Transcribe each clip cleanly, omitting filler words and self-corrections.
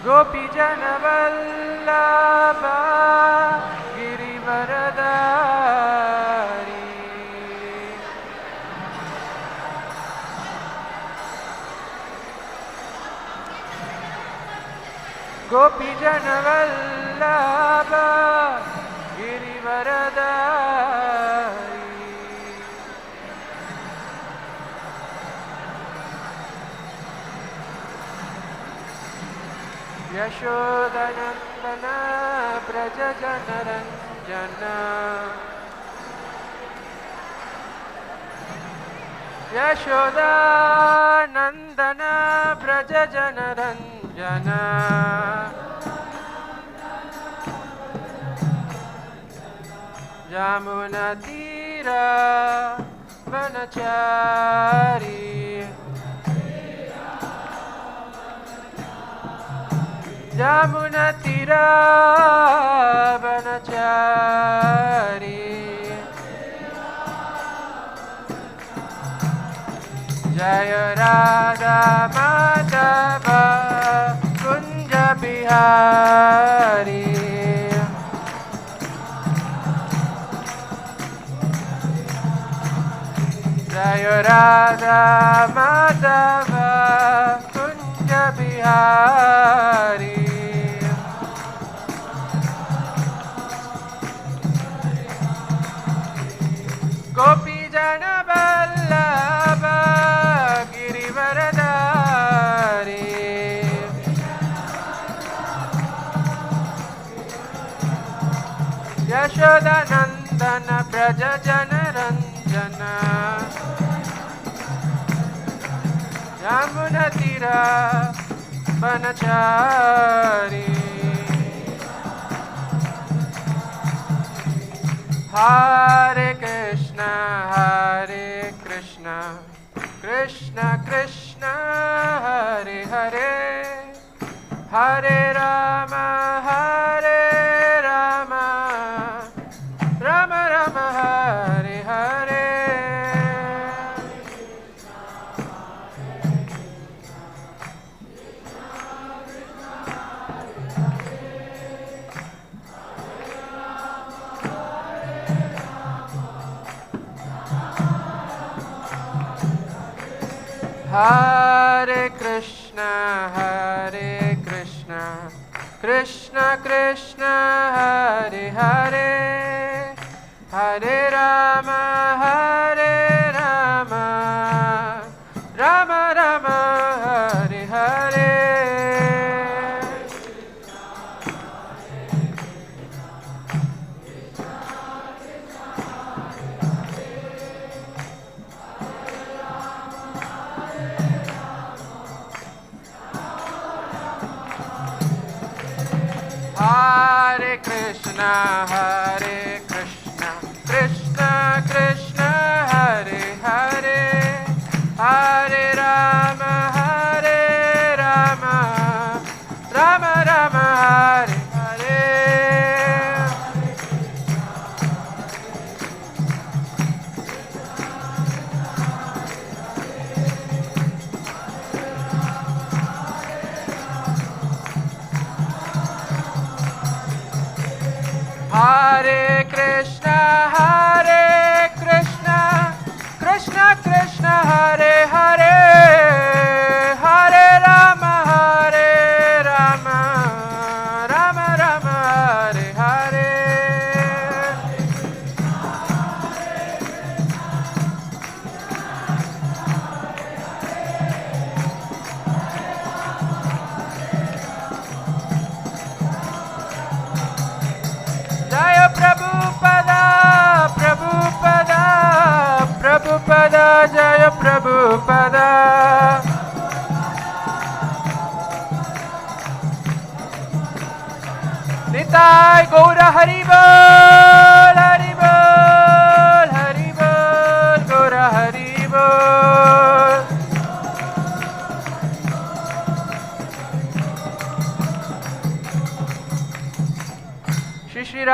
Gopijana-vallabha Girivaradari Gopijana-vallabha Girivaradari Yashodanandana Brajajanaranjana Yashodanandana Brajajanaranjana Jamunatira Vanachari Jamunatira Vanachari Jaya Radha Madhava Kunja Bihari Jaya Radha Madhava Kunja Bihari Gopijana-vallabha Girivaradari Yashodanandana Brajajanaranjana Yamunatira Vanachari Hare Krishna, Krishna Krishna, Hare Hare, Hare Rama, Rama Rama, Hare Hare. Hare Krishna, Krishna Krishna, Hare Hare, Hare Rama, Rama Rama, Hare Hare. Hare Krishna, Krishna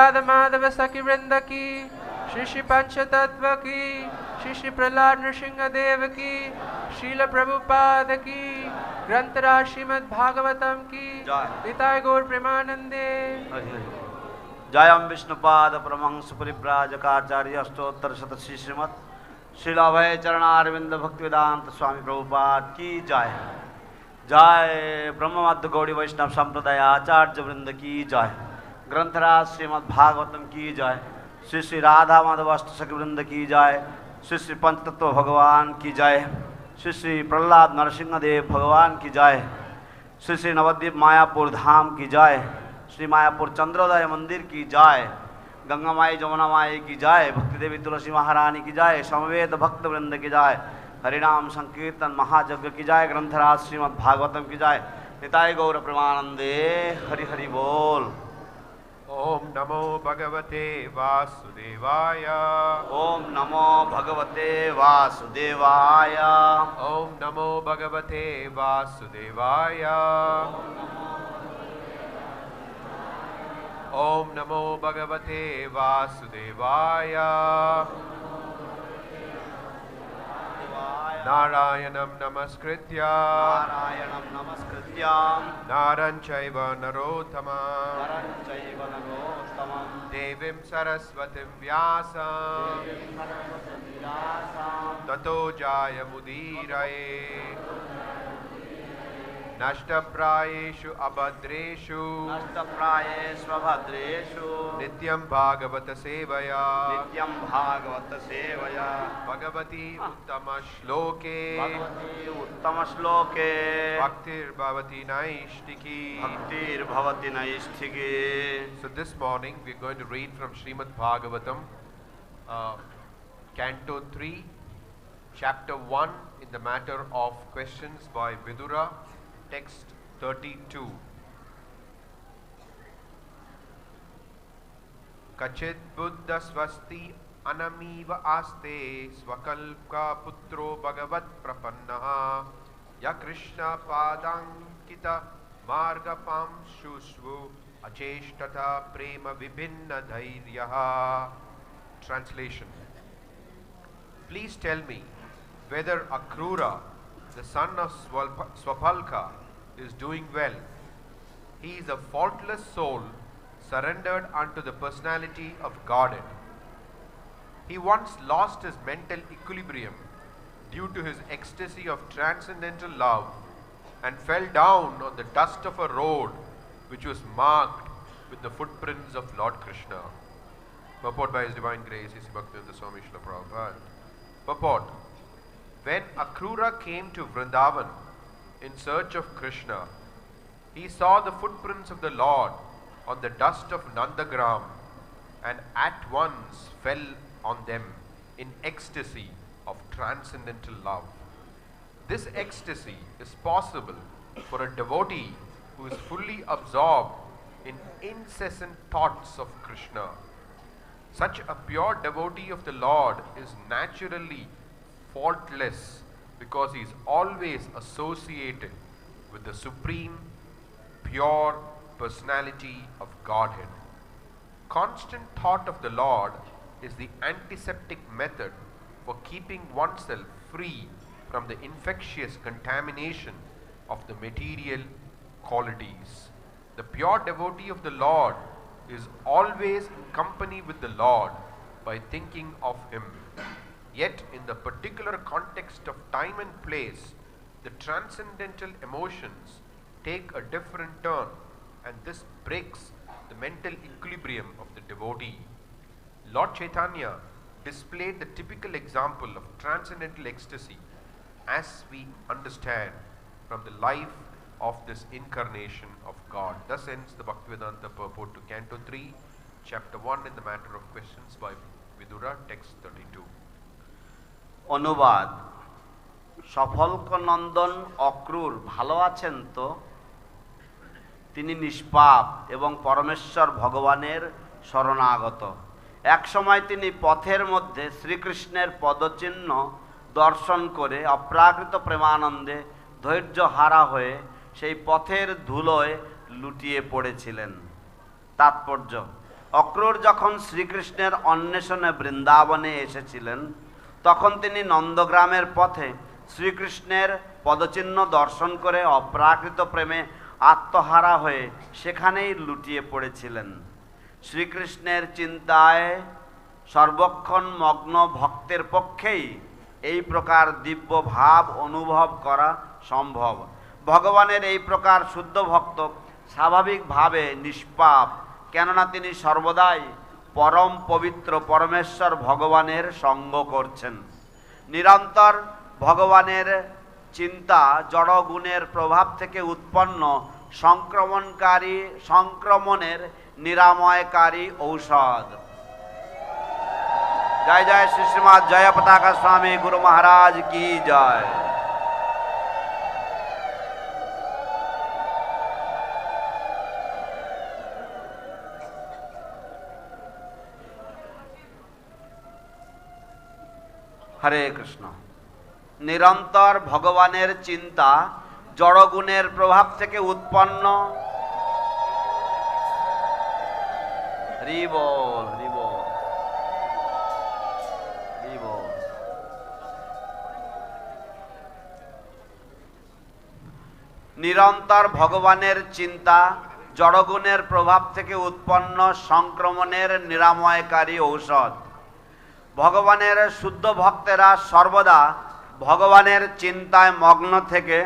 Radha Madhav सखी वृंद की, श्री श्री पंचतत्व की, श्री श्री प्रहलाद नृसिंह देव की, शील प्रभुपाद की, ग्रंथराज श्रीमद् भागवतम की, निताय गौर प्रेमानंदे। जयम विष्णुपाद परमहंस परिव्राजकाचार्य अष्टोत्तर शत श्रीमत् श्रीलाभय चरणारविंद भक्तिवेदांत स्वामी प्रभुपाद की जय। जय ब्रह्म मध्य गौड़ी वैष्णव संप्रदाय आचार्य वृंद की जय। ग्रंथराज श्रीमद् भागवतम की जय। श्री श्री राधा माधव अष्टसखी वृंद की जय। श्री श्री पंचतत्व भगवान की जय। श्री श्री प्रहलाद नरसिंह देव भगवान की जय। श्री श्री नवद्वीप मायापुर धाम की जय। श्री मायापुर चंद्रोदय मंदिर की जय। गंगा माई जमुना माई की जय। भक्ति देवी तुलसी महारानी की जय। समवेत भक्त वृंद की जय। हरिनाम संकीर्तन महायज्ञ की जय। ग्रंथराज श्रीमद् भागवतम की जय। निताय गौर प्रेमानंदे। हरि हरि बोल। ओम नमो भगवते वासुदेवाय। ओम नमो भगवते वासुदेवाय। ओम नमो भगवते वासुदेवाय। ओम नमो भगवते वासुदेवाय। नारायणं नमस्कृत्य नारं चैव नरोत्तमं देवीं सरस्वतीं व्यासं ततो जायमुदीरये। नष्टप्रायेषु अभद्रेषु नित्यं भागवत सेवया भगवती उत्तम श्लोके भक्तिर्भवति नैष्ठिकी। So this morning we are going to read from Srimad Bhagavatam, Canto 3, Chapter 1 in the matter of questions by Vidura, text 32. Kaccid buddha svasti anamīva āste śvaphalka-putro bhagavat-prapannaḥ ya kṛṣṇa-pādāṅkita-mārga-pāṁsuṣv aceṣṭata prema-vibhinna-dhairyaḥ. Translation. Please tell me whether Akrūra, the son of Śvaphalka, is doing well. He is a faultless soul surrendered unto the personality of Godhead. He once lost his mental equilibrium due to his ecstasy of transcendental love and fell down on the dust of a road which was marked with the footprints of Lord Kṛṣṇa. Purport by His Divine Grace, Sri Bhaktivedanta Swami Prabhupada. Purport. When Akrūra came to Vrindavan in search of Kṛṣṇa, he saw the footprints of the Lord on the dust of Nandagram and at once fell on them in ecstasy of transcendental love. This ecstasy is possible for a devotee who is fully absorbed in incessant thoughts of Kṛṣṇa. Such a pure devotee of the Lord is naturally faultless because he is always associated with the supreme, pure personality of Godhead. Constant thought of the Lord is the antiseptic method for keeping oneself free from the infectious contamination of the material qualities. The pure devotee of the Lord is always in company with the Lord by thinking of Him. Yet in the particular context of time and place, the transcendental emotions take a different turn, and this breaks the mental equilibrium of the devotee. Lord Chaitanya displayed the typical example of transcendental ecstasy as we understand from the life of this incarnation of God. Thus ends the Bhaktivedanta purport to Canto 3, Chapter 1 in the matter of questions by Vidura, text 32. অনুবাদ। সফলকনন্দন অক্রূর ভালো আছেন তো? তিনি নিষ্পাপ এবং পরমেশ্বর ভগবানের শরণাগত। একসময় তিনি পথের মধ্যে শ্রীকৃষ্ণের পদচিহ্ন দর্শন করে অপ্রাকৃত প্রেমানন্দে ধৈর্য হারা হয়ে সেই পথের ধুলোয় লুটিয়ে পড়েছিলেন। তাৎপর্য: অক্রূর যখন শ্রীকৃষ্ণের অন্বেষণে বৃন্দাবনে এসেছিলেন তখন তিনি নন্দগ্রামের পথে শ্রীকৃষ্ণের পদচিহ্ন দর্শন করে অপ্রাকৃত প্রেমে আত্মহারা হয়ে সেখানেই লুটিয়ে পড়েছিলেন। শ্রীকৃষ্ণের চিন্তায় সর্বক্ষণ মগ্ন ভক্তের পক্ষেই এই প্রকার দিব্য ভাব অনুভব করা সম্ভব। ভগবানের এই প্রকার শুদ্ধ ভক্ত স্বাভাবিকভাবে নিষ্পাপ, কেননা তিনি সর্বদাই পরম পবিত্র পরমেশ্বর ভগবানের সঙ্গ করছেন। নিরন্তর ভগবানের চিন্তা জড়গুণের প্রভাব থেকে উৎপন্ন সংক্রমণের নিরাময়কারী ঔষধ। জয় জয় শ্রী শ্রীমদ জয়পতাকা স্বামী গুরু মহারাজ কি জয়। হরে কৃষ্ণ। নিরন্তর ভগবানের চিন্তা জড়গুণের প্রভাব থেকে উৎপন্ন নিরন্তর ভগবানের চিন্তা জড়গুণের প্রভাব থেকে উৎপন্ন সংক্রমণের নিরাময়কারী ঔষধ। ভগবানের শুদ্ধ ভক্তেরা সর্বদা ভগবানের চিন্তায় মগ্ন থেকে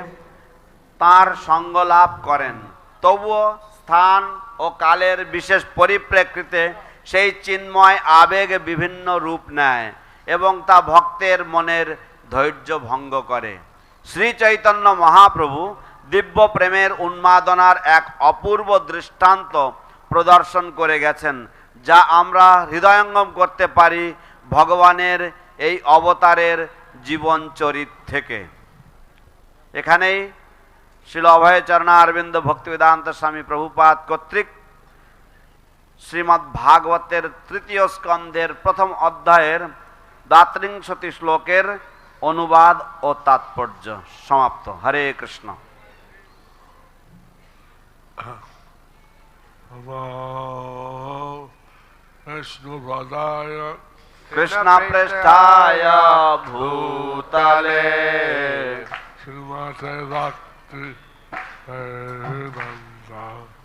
তাঁর সঙ্গ লাভ করেন। তবুও স্থান ও কালের বিশেষ পরিপ্রেক্ষিতে সেই চিন্ময় আবেগ বিভিন্ন রূপ নেয় এবং তা ভক্তের মনের ধৈর্য ভঙ্গ করে। শ্রী চৈতন্য মহাপ্রভু দিব্য প্রেমের উন্মাদনার এক অপূর্ব দৃষ্টান্ত প্রদর্শন করে গেছেন, যা আমরা হৃদয়ঙ্গম করতে পারি ভগবানের এই অবতারের জীবন চরিত থেকে। এখানেই শ্রীল অভয়চরণ অরবিন্দ ভক্তিবেদান্ত স্বামী প্রভুপাদ কর্তৃক শ্রীমদ্ ভাগবতের তৃতীয় স্কন্ধের প্রথম অধ্যায়ের ৩২ শ্লোকের অনুবাদ ও তাৎপর্য সমাপ্ত। হরে কৃষ্ণ। কৃষ্ণ পৃষ্ঠায় ভূতলে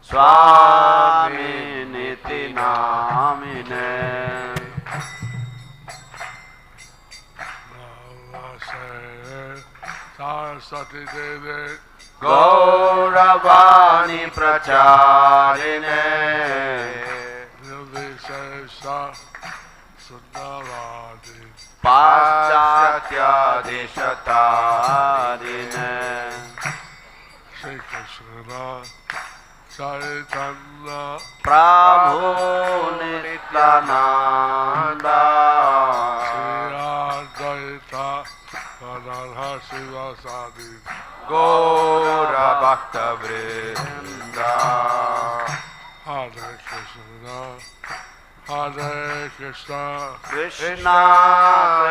স্বামী নীতি নামিনে सरस्वती देवी गौरवाणी प्रचारिणे सुंदरवादी पाश्चात्यादिशतारिणे श्री कृष्ण चैतन्य प्रभु नित्यानंद शिवासादि गौर भक्त वृंद। हरे कृष्ण कृष्ण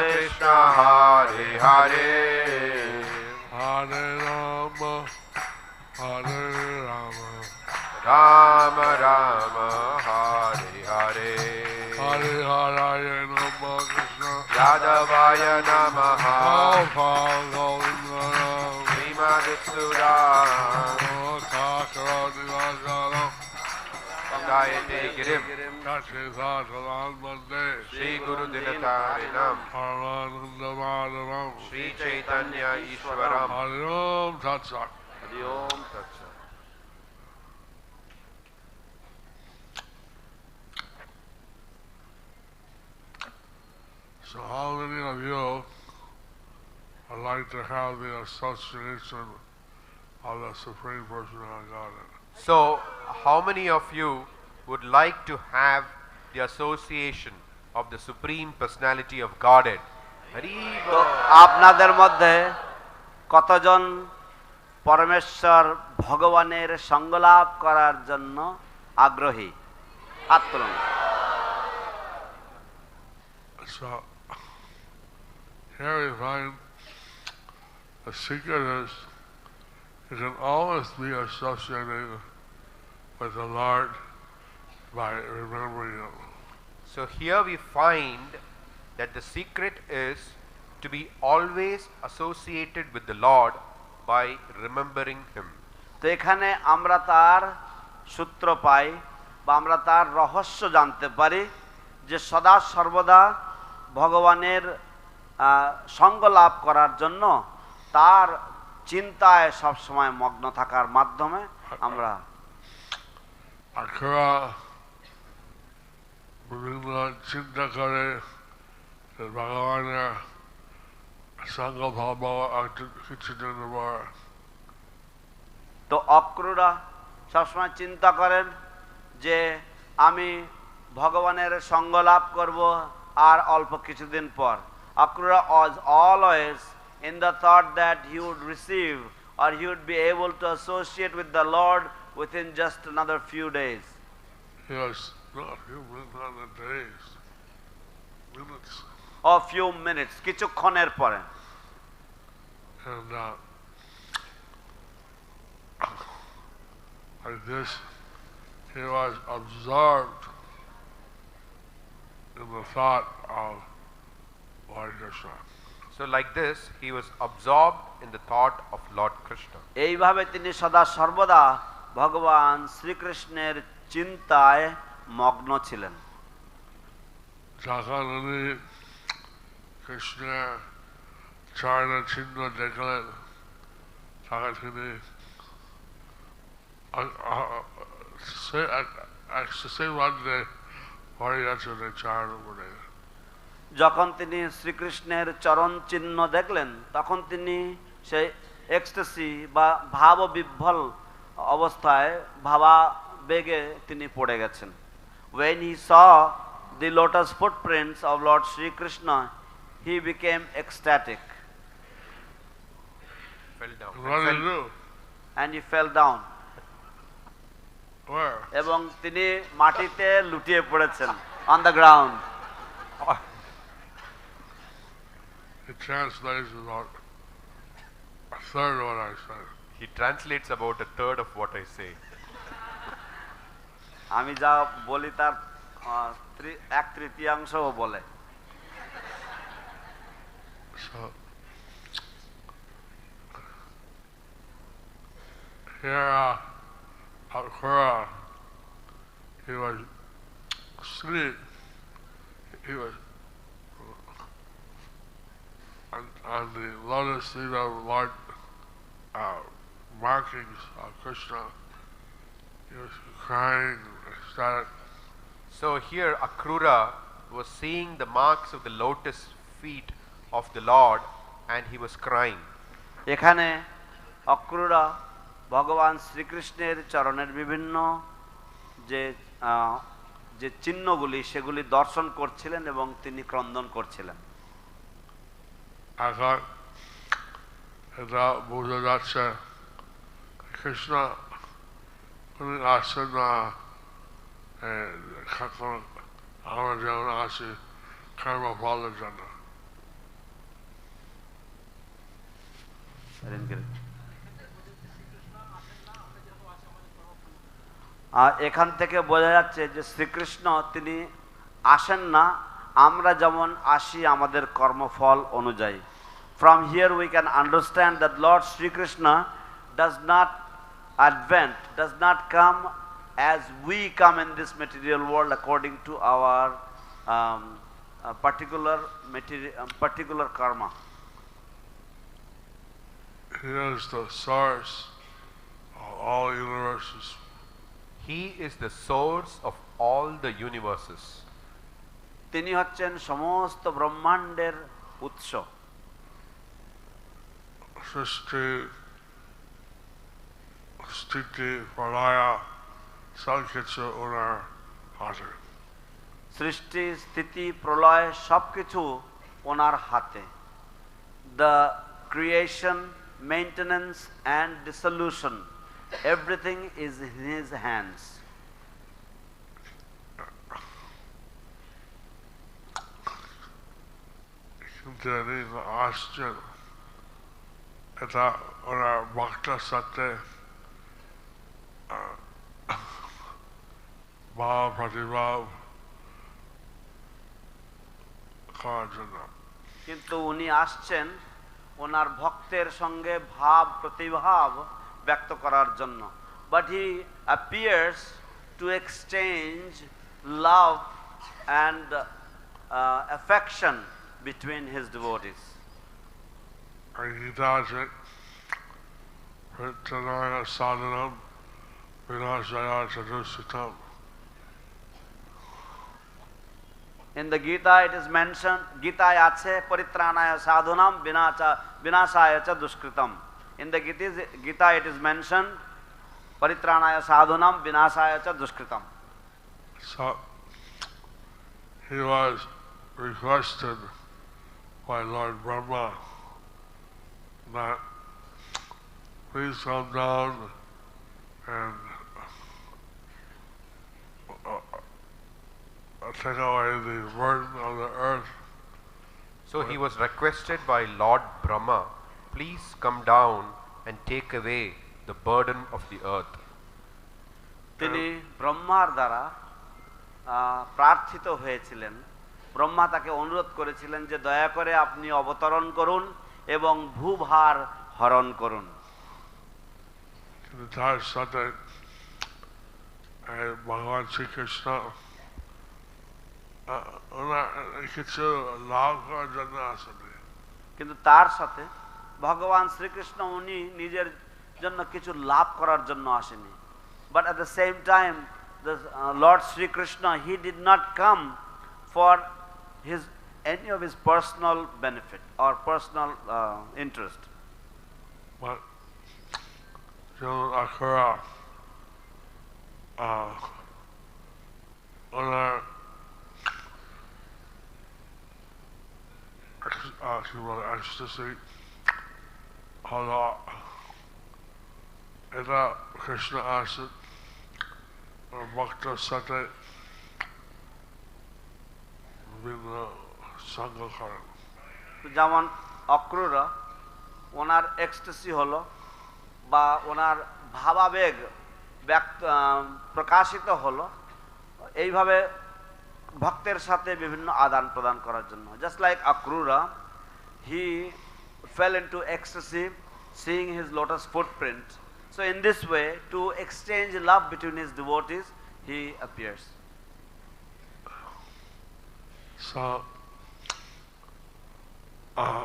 कृष्ण हरे हरे हरे राम राम राम हरे हरे हरे हराय नमः कृष्ण यादवाय नमः गोविंद श्रीमद्सुराम् गायते गिरिं श्री गुरुदिनतारिणं श्री चैतन्य ईश्वरम्। हरि ओम तत्सत्। हरि ओम तत्सत्। So how many of you would like to have the association of the Supreme Personality of Godhead? So, how many of you would like to have the association of the Supreme Personality of Godhead? তো আপনাদের মধ্যে কতজন পরমেশ্বর ভগবানের সঙ্গলাভ করার জন্য আগ্রহী? হাত তুলুন। So here we find the secret is you can always be associated with the Lord by remembering Him. So here we find that the secret is to be always associated with the Lord by remembering Him. তো এখানে আমরা তার সূত্র পাই বা আমরা তার রহস্য জানতে পারি যে সদা সর্বদা ভগবানের সঙ্গ লাভ করার জন্য তার চিন্তায় সব সময় মগ্ন থাকার মাধ্যমে আমরা Akrūra বিভিন্ন চিন্তা করে ভগবানের সঙ্গ ভাব কিছুদিন পর তো অক্রূরা সবসময় চিন্তা করেন যে আমি ভগবানের সঙ্গ লাভ করব আর অল্প কিছুদিন পর Akrūra was always in the thought that he would receive or he would be able to associate with the Lord within just another few days. Yes, not few days, minutes. Or few minutes, কিছুক্ষণের পরে। And like this, he was absorbed in the thought of Lord Kṛṣṇa. So like this, he was absorbed in the thought of Lord Kṛṣṇa. এইভাবে তিনি সদা সর্বদা ভগবান শ্রীকৃষ্ণের চিন্তায় মগ্ন ছিলেন। যখন উনি কৃষ্ণের চরণের চিহ্ন দেখলেন তখন তিনি ecstasy মধ্যে পড়ে গেছেন এই চরণ উপরে। যখন তিনি শ্রীকৃষ্ণের চরণ চিহ্ন দেখলেন তখন তিনি সেই এক্সটাসি বা ভাব বিহ্বল অবস্থায় ভাবাবেগে তিনি পড়ে গেছেন। When he saw the lotus footprints of Lord Sri Krishna, he became ecstatic. Fell down. What did he do? And he fell down. Where? এবং তিনি মাটিতে লুটিয়ে পড়েছেন on the ground. It translates about a third of what I said. He translates about a third of what I say. আমি যা বলি তার এক তৃতীয়াংশও বলে। So here Akrūra, he was asleep. He was on the lotus feet of Lord markings of Kṛṣṇa. He was crying, ecstatic. So here Akrūra was seeing the marks of the lotus feet of the Lord and he was crying. এখানে অক্রূরা ভগবান শ্রীকৃষ্ণের চরণের বিভিন্ন যে চিহ্নগুলি সেগুলি দর্শন করছিলেন এবং তিনি ক্রন্দন করছিলেন। এখন এটা বোঝা যাচ্ছে কৃষ্ণ উনি আসছেন না আমরা যেমন আছি কর্মফলের জন্য। এখান থেকে বোঝা যাচ্ছে যে শ্রীকৃষ্ণ তিনি আসেন না আমরা যেমন আসি আমাদের কর্মফল অনুযায়ী। From here we can understand that Lord Sri Krishna does not come as we come in this material world according to our particular karma. He is the source of all universes. He is the source of all the universes. তিনি হচ্ছেন সমস্ত ব্রহ্মাণ্ডের উৎস। সৃষ্টি স্থিতি প্রলয় সবকিছু ওনার হাতে। সৃষ্টি স্থিতি প্রলয় সবকিছু ওনার হাতে। The creation, maintenance and dissolution, everything is in his hands. তিনি আসছেন এটা ওনার ভক্তের সাথে ভাব প্রতিভাব করার জন্য। কিন্তু উনি আসছেন ওনার ভক্তের সঙ্গে ভাব প্রতিভাব ব্যক্ত করার জন্য। But he appears to exchange love and affection between his devotees. আর গীতা আছে প্রত্যেক সাধনম বিনাশায় চতুষ্কৃতম। In the Gita it is mentioned, Gita ace paritranaya sadhunam vinashaya cha duskritam. In the Gita it is mentioned, paritranaya sadhunam vinashaya cha duskritam. So he was requested by Lord Brahma that please come down and take away the burden of the earth. So he was requested by Lord Brahma, please come down and take away the burden of the earth. তিনি ব্রহ্মার দ্বারা প্রার্থিত হয়েছিলেন। ব্রহ্মা তাকে অনুরোধ করেছিলেন যে দয়া করে আপনি অবতরণ করুন এবং ভূভার হরণ করুন। কিন্তু তার সাথে ভগবান শ্রীকৃষ্ণ কিছু লাভ করার জন্য আসেনি। কিন্তু তার সাথে ভগবান শ্রীকৃষ্ণ উনি নিজের জন্য কিছু লাভ করার জন্য আসেনি। But at the same time, the Lord Sri Krishna, he did not come for any of his personal benefit or personal interest. But Akrūra, owner ecstasy হলো এটা কৃষ্ণ acid ভক্তের সাথে বিভিন্ন সঙ্গ করেন। যেমন অক্রূরা, ওনার এক্সটেসি হলো বা ওনার ভাবাবেগ প্রকাশিত হলো এইভাবে ভক্তের সাথে বিভিন্ন আদান প্রদান করার জন্য। Just like Akrūra, he fell into ecstasy seeing his lotus footprint. So in this way, to exchange love between his devotees, he appears. So I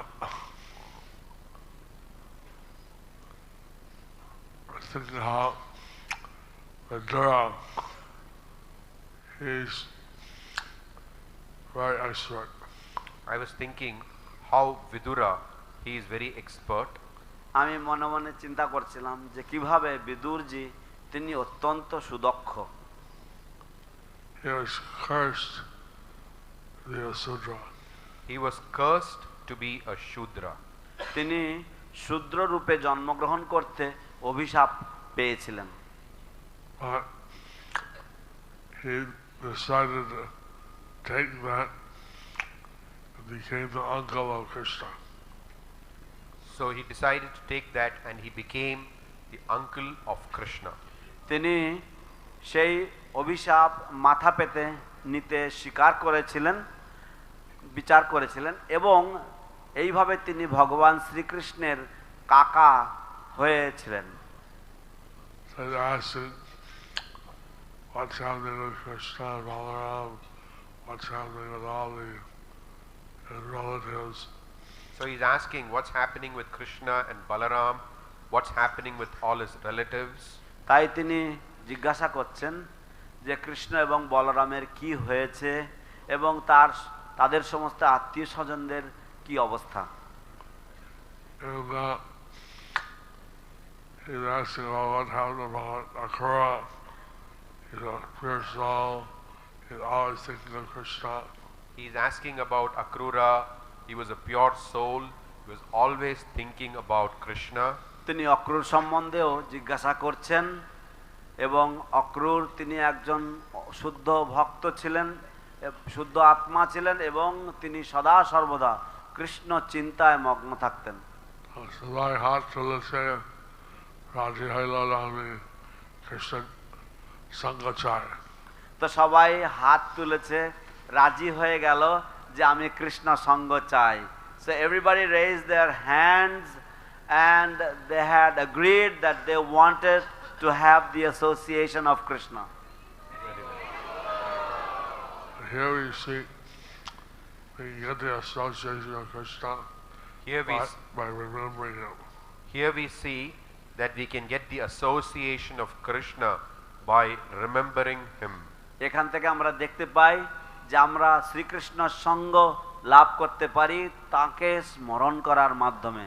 think how Budhaḥ, he's very expert. I was thinking how Vidura, he is very expert. আমি মনে মনে চিন্তা করছিলাম যে কিভাবে বিদুরজি তিনি অত্যন্ত সুদক্ষ। He was cursed to be a Shudra. He was cursed to be a Shudra. তিনি শূদ্র রূপে জন্মগ্রহণ করতে অভিশাপ পেয়েছিলেন। But he decided to take that and became the uncle of Kṛṣṇa. So he decided to take that and he became the uncle of Krishna. তিনি সেই অভিশাপ মাথা পেতে নিতে স্বীকার করেছিলেন, বিচার করেছিলেন এবং এইভাবে তিনি ভগবান শ্রীকৃষ্ণের কাকা হয়েছিলেন। So they asked him, what's happening with Kṛṣṇa and Balaram? What's happening with all the relatives? So he's asking what's happening with Krishna and Balaram, what's happening with all his relatives. তাই তিনি জিজ্ঞাসা করছেন যে কৃষ্ণ এবং বলরামের কি হয়েছে এবং তাদের সমস্ত আত্মীয় স্বজনদের কি অবস্থা। And he's asking about what happened about Akrūra. He's a pure soul. He's always thinking of Kṛṣṇa. He's asking about Akrūra. He was a pure soul. He was always thinking about Krishna. তিনি অক্রূর সম্বন্ধেও জিজ্ঞাসা করছেন এবং অক্রূর তিনি একজন শুদ্ধ ভক্ত ছিলেন, শুদ্ধ আত্মা ছিলেন এবং তিনি সদা সর্বদা কৃষ্ণ চিন্তায় মগ্ন থাকতেন। সবাই হাত তুলেছে, রাজি হইল আমি কৃষ্ণ সঙ্গ চাই। তো সবাই হাত তুলেছে, রাজি হয়ে গেল যে আমি কৃষ্ণ সঙ্গ চাই। So everybody raised their hands and they had agreed that they wanted to have the association of Krishna. Here we see we get the association of Krishna by remembering him. Here we see that we can get the association of Krishna by remembering him. এখান থেকে আমরা দেখতে পাই যে আমরা শ্রীকৃষ্ণ সঙ্গ লাভ করতে পারি তাকে স্মরণ করার মাধ্যমে।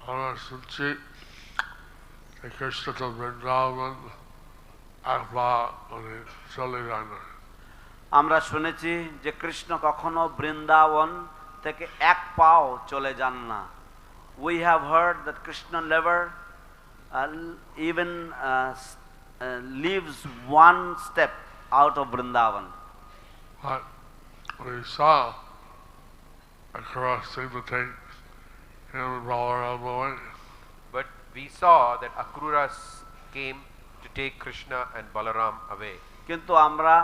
আমরা শুনছি কৃষ্ণ তো বৃন্দাবন একবার উনি চলে যান না। আমরা শুনেছি যে কৃষ্ণ কখনো বৃন্দাবন থেকে এক পাও চলে যান না। We have heard that Krishna never even leaves one step out of Vrindavan. But we saw Akrūra seem to take him and Balaram away. But we saw that Akrūra came to take Krishna and Balaram away. কিন্তু আমরা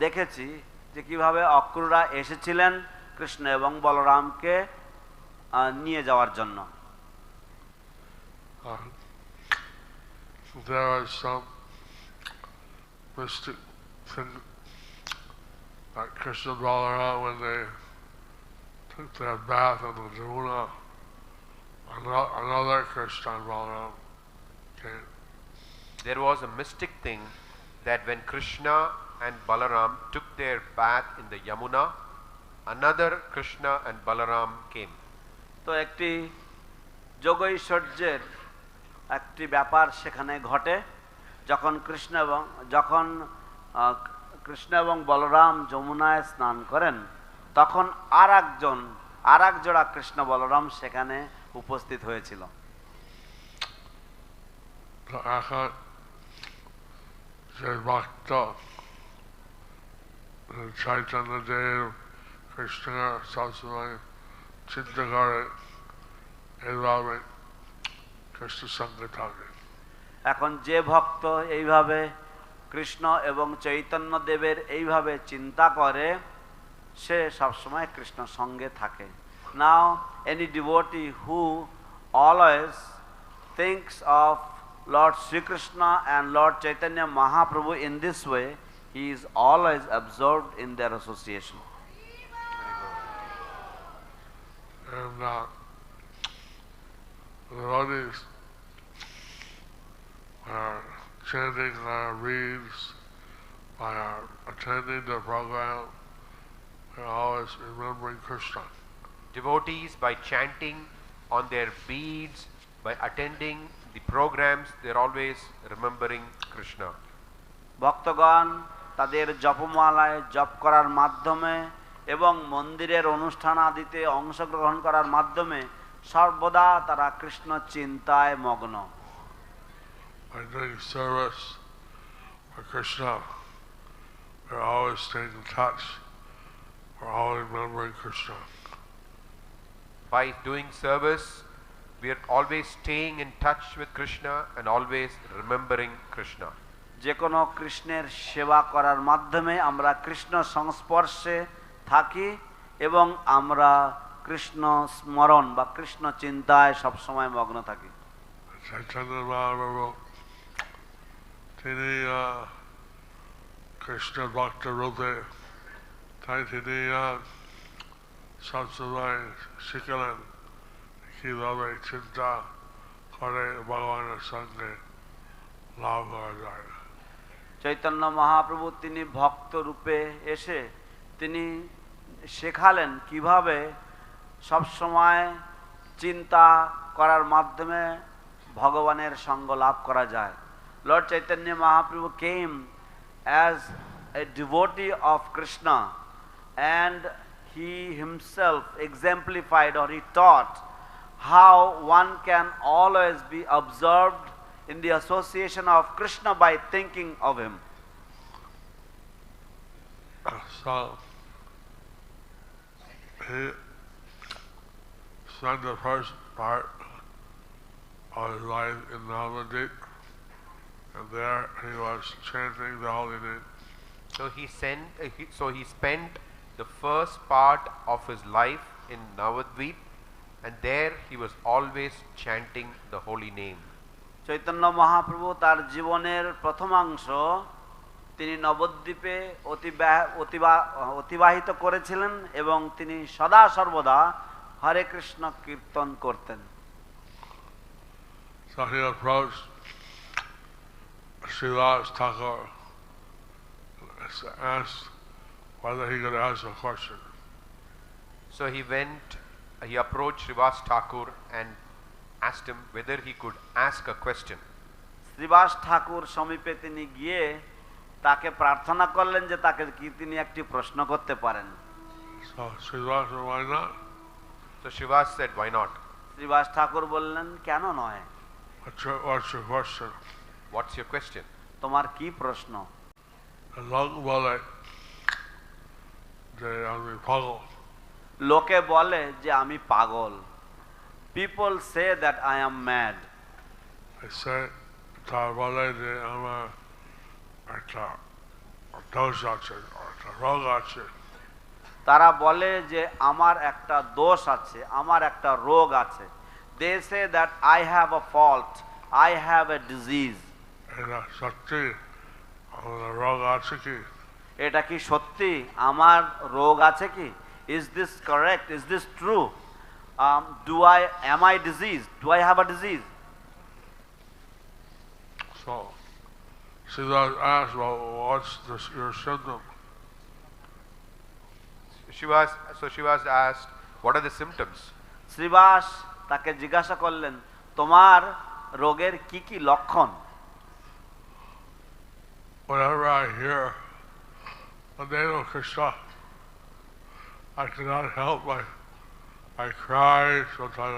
দেখেছি যে কিভাবে অক্রূরা এসেছিলেন কৃষ্ণ এবং বলরামকে নিয়ে যাওয়ার জন্য। There was some mystic thing that Krishna and Balaram, when they took their bath in the Jamuna, another Krishna and Balaram came. There was a mystic thing that when Krishna and Balaram took their bath in the Yamuna, another Krishna and Balaram came. তো একটি যোগৈশ্বর্যের একটি ব্যাপার সেখানে ঘটে, যখন কৃষ্ণ এবং বলরাম যমুনায় স্নান করেন, তখন আর এক জোড়া কৃষ্ণ বলরাম সেখানে উপস্থিত হয়েছিল। Chaitanya Dev Krishna সবসময় চিন্তা করে এইভাবে কৃষ্ণ সঙ্গে থাকে। এখন যে ভক্ত এইভাবে কৃষ্ণ এবং চৈতন্য দেবের এইভাবে চিন্তা করে সে সবসময় কৃষ্ণ সঙ্গে থাকে। Now any devotee who always thinks of Lord Sri Krishna and Lord Chaitanya Mahaprabhu in this way, he is always absorbed in their association. And the devotees are chanting our reads, by our attending the program, we're always remembering Krishna. Devotees, by chanting on their beads, by attending the programs, they're always remembering Krishna. ভক্তগণ তাদের জপমালায় জপ করার মাধ্যমে এবং মন্দিরের অনুষ্ঠান আদিতে অংশগ্রহণ করার মাধ্যমে সর্বদা তারা কৃষ্ণ চিন্তায় মগ্ন। By doing service for Krishna, we're always staying in touch. We're always remembering Krishna. By doing service, we are always staying in touch with Krishna and always remembering Krishna. যে কোনো কৃষ্ণের সেবা করার মাধ্যমে আমরা কৃষ্ণ সংস্পর্শে থাকি এবং আমরা কৃষ্ণ স্মরণ বা কৃষ্ণ চিন্তায় সবসময় মগ্ন থাকি। Chaitanya Mahaprabhu, তিনি কৃষ্ণ ভক্ত রূপে তাই তিনি সবসময় শিখলেন কিভাবে চিন্তা করে ভগবানের সঙ্গে লাভ করা যায়। চৈতন্য মহাপ্রভু তিনি ভক্ত রূপে এসে তিনি শেখালেন কিভাবে সবসময় চিন্তা করার মাধ্যমে ভগবানের সঙ্গ লাভ করা যায়। Lord Chaitanya Mahaprabhu came as a devotee of Krishna and he himself exemplified, or he taught how one can always be absorbed in the association of Krishna by thinking of him. So he spent the first part of his life in Navadvip, and there he was chanting the holy name. So he spent the first part of his life in Navadvip, and there he was always chanting the holy name. Chaitanya Mahaprabhu তার জীবনের প্রথমাংশ তিনি নবদ্বীপে অতিবাহিত করেছিলেন এবং তিনি সদা সর্বদা হরে কৃষ্ণ কীর্তন করতেন। So he approached Srivas Thakur and asked whether he could ask a question. So he approached Srivas Thakur and asked him whether he could ask a question. Srivas ঠাকুর সমীপে তিনি গিয়ে তাকে প্রার্থনা করলেন যে তাকে কি তিনি একটি প্রশ্ন করতে পারেন। So Srivas said, why not? So Srivas said, why not? Srivas ঠাকুর বললেন, কেন নয়? What's your question? What's your question? তোমার কি প্রশ্ন? লোকে বলে যে আমি পাগল। People say that I am mad. I say তারা বলে যে আমার একটা দোষ আছে, একটা রোগ আছে। তারা বলে যে আমার একটা দোষ আছে, আমার একটা রোগ আছে। They say that I have a fault, I have a disease. এটা সত্যি আমার রোগ আছে কি? এটা কি সত্যি আমার রোগ আছে কি? Is this correct? Is this true? Am I diseased? Do I have a disease? So Srivas asked, well, what's your symptom? Srivas asked, what are the symptoms? Srivas তাকে জিজ্ঞাসা করলেন, তোমার রোগের কি কি লক্ষণ? Whenever I hear the name of Krishna, I cannot help I cry, sometimes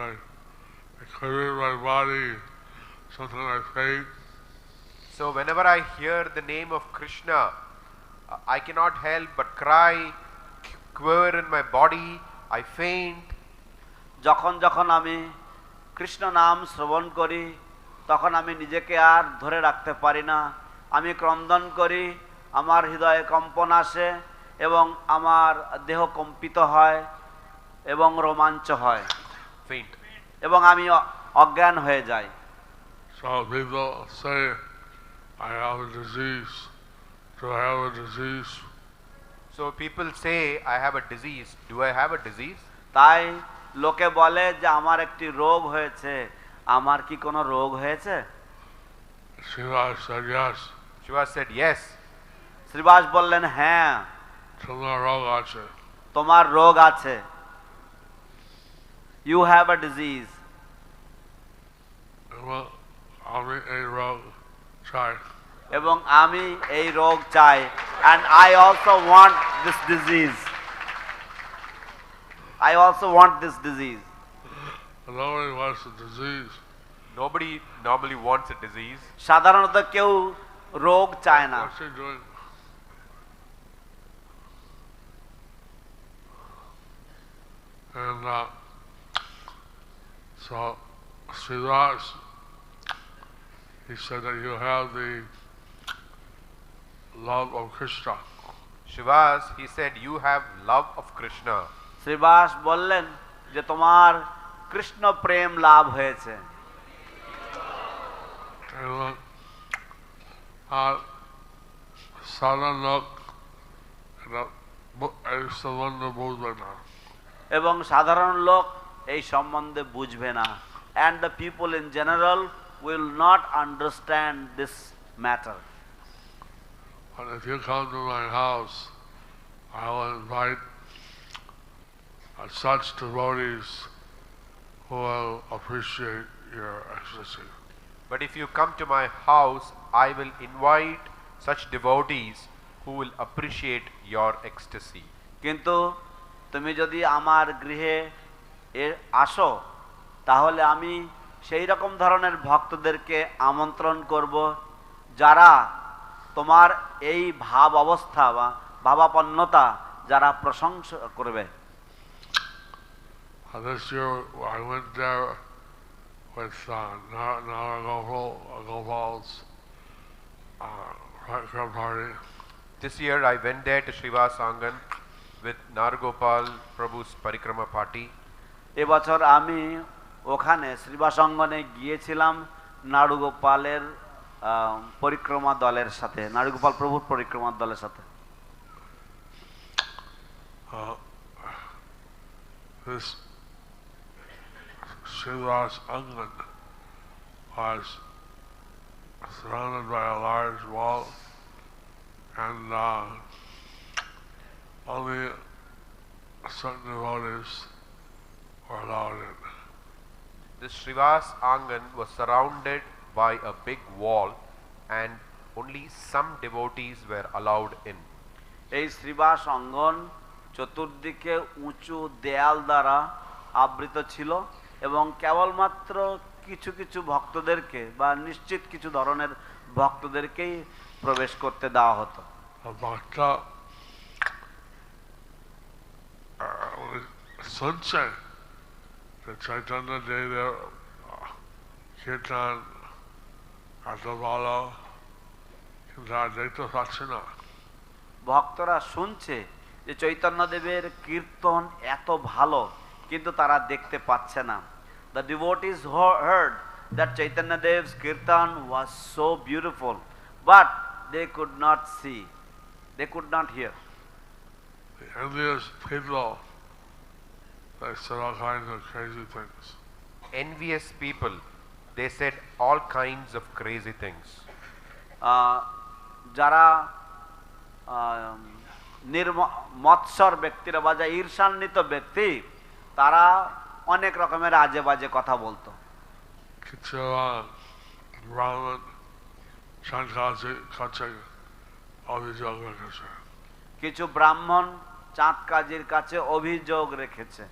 I quiver in my body, sometimes I faint. So whenever I hear the name of Krishna, I cannot help but cry, quiver in my body, I faint. যখন যখন আমি কৃষ্ণ নাম শ্রবণ করি তখন আমি নিজেকে আর ধরে রাখতে পারি না, আমি ক্রন্দন করি, আমার হৃদয়ে কম্পন আসে এবং আমার দেহ কম্পিত হয় এবং রোমাঞ্চ হয়, Faint. এবং আমি অজ্ঞান হয়ে যাই। So people say, I have a disease. Do I have a disease? So people say, I have a disease. Do I have a disease? তাই লোকে বলে যে আমার একটি রোগ হয়েছে, আমার কি কোনো রোগ হয়েছে? Srivas said yes. Srivas said, yes. Srivas বললেন, হ্যাঁ, তোমার রোগ আছে। তোমার রোগ আছে। You have a disease. আমি এই রোগ চাই। এবং আমি এই রোগ চাই, and I also want this disease. I also want this disease. Nobody wants a disease. Nobody normally wants a disease. সাধারণত কেউ রোগ চায় না। What's he doing? And so Srivas, he said that you have the love of Krishna. Srivas, he said, you have love of Krishna. Srivas বললেন যে তোমার কৃষ্ণ প্রেম লাভ হয়েছে। সাধারণ লোক এই সম্বন্ধে বুঝবে না। এবং সাধারণ লোক এই সম্বন্ধে বুঝবে না। And the people in general will not understand this matter. But if you come to my house, I will invite such devotees who will appreciate your ecstasy. But if you come to my house, I will invite such devotees who will appreciate your ecstasy. কিন্তু তুমি যদি আমার গৃহে আসো তাহলে আমি সেই রকম ধরনের ভক্তদেরকে আমন্ত্রণ করব যারা তোমার এই ভাব অবস্থা বা ভাবাপন্নতা যারা প্রশংসা করবে। This year I went there with Naragopal's parikrama party. This year I went there to Srivas Angan with Nargopal Prabhu's parikrama party. এবছর আমি ওখানে শ্রীবাসঙ্গনে গিয়েছিলাম নাড়ুগোপালের পরিক্রমা দলের সাথে, নাড়ুগোপাল প্রভুর পরিক্রমা দলের সাথে। This Srivas Angan was surrounded by a large wall, and only certain devotees were allowed in. This Srivas Angan was surrounded by a big wall and only some devotees were allowed in. এই শ্রীবাস অঙ্গন চতুর্দিকে উঁচু দেয়াল দ্বারা আবৃত ছিল এবং কেবলমাত্র কিছু কিছু ভক্তদেরকে বা নিশ্চিত কিছু ধরনের ভক্তদেরকেই প্রবেশ করতে দেওয়া হতো। Bhakta শুনছে যে চৈতন্য দেবের কীর্তন এত ভালো, কিন্তু আর দেখতে পাচ্ছে না। ভক্তরা শুনছে যে চৈতন্যদেবের কীর্তন এত ভালো, কিন্তু তারা দেখতে পাচ্ছে না। The devotees heard that Chaitanya Dev's kirtan was so beautiful, but they could not see, they could not hear. The envious people, they said all kinds of crazy things. Envious people, they said all kinds of crazy things. যারা মৎসর ব্যক্তিরা বা যা ঈর্ষান্বিত ব্যক্তি, তারা অনেক রকমের আজে বাজে কথা বলতো। কিছু ব্রাহ্মণ চাঁদ কাছে অভিযোগ রেখেছে। কিছু ব্রাহ্মণ চাঁদ কাজীর কাছে অভিযোগ রেখেছে।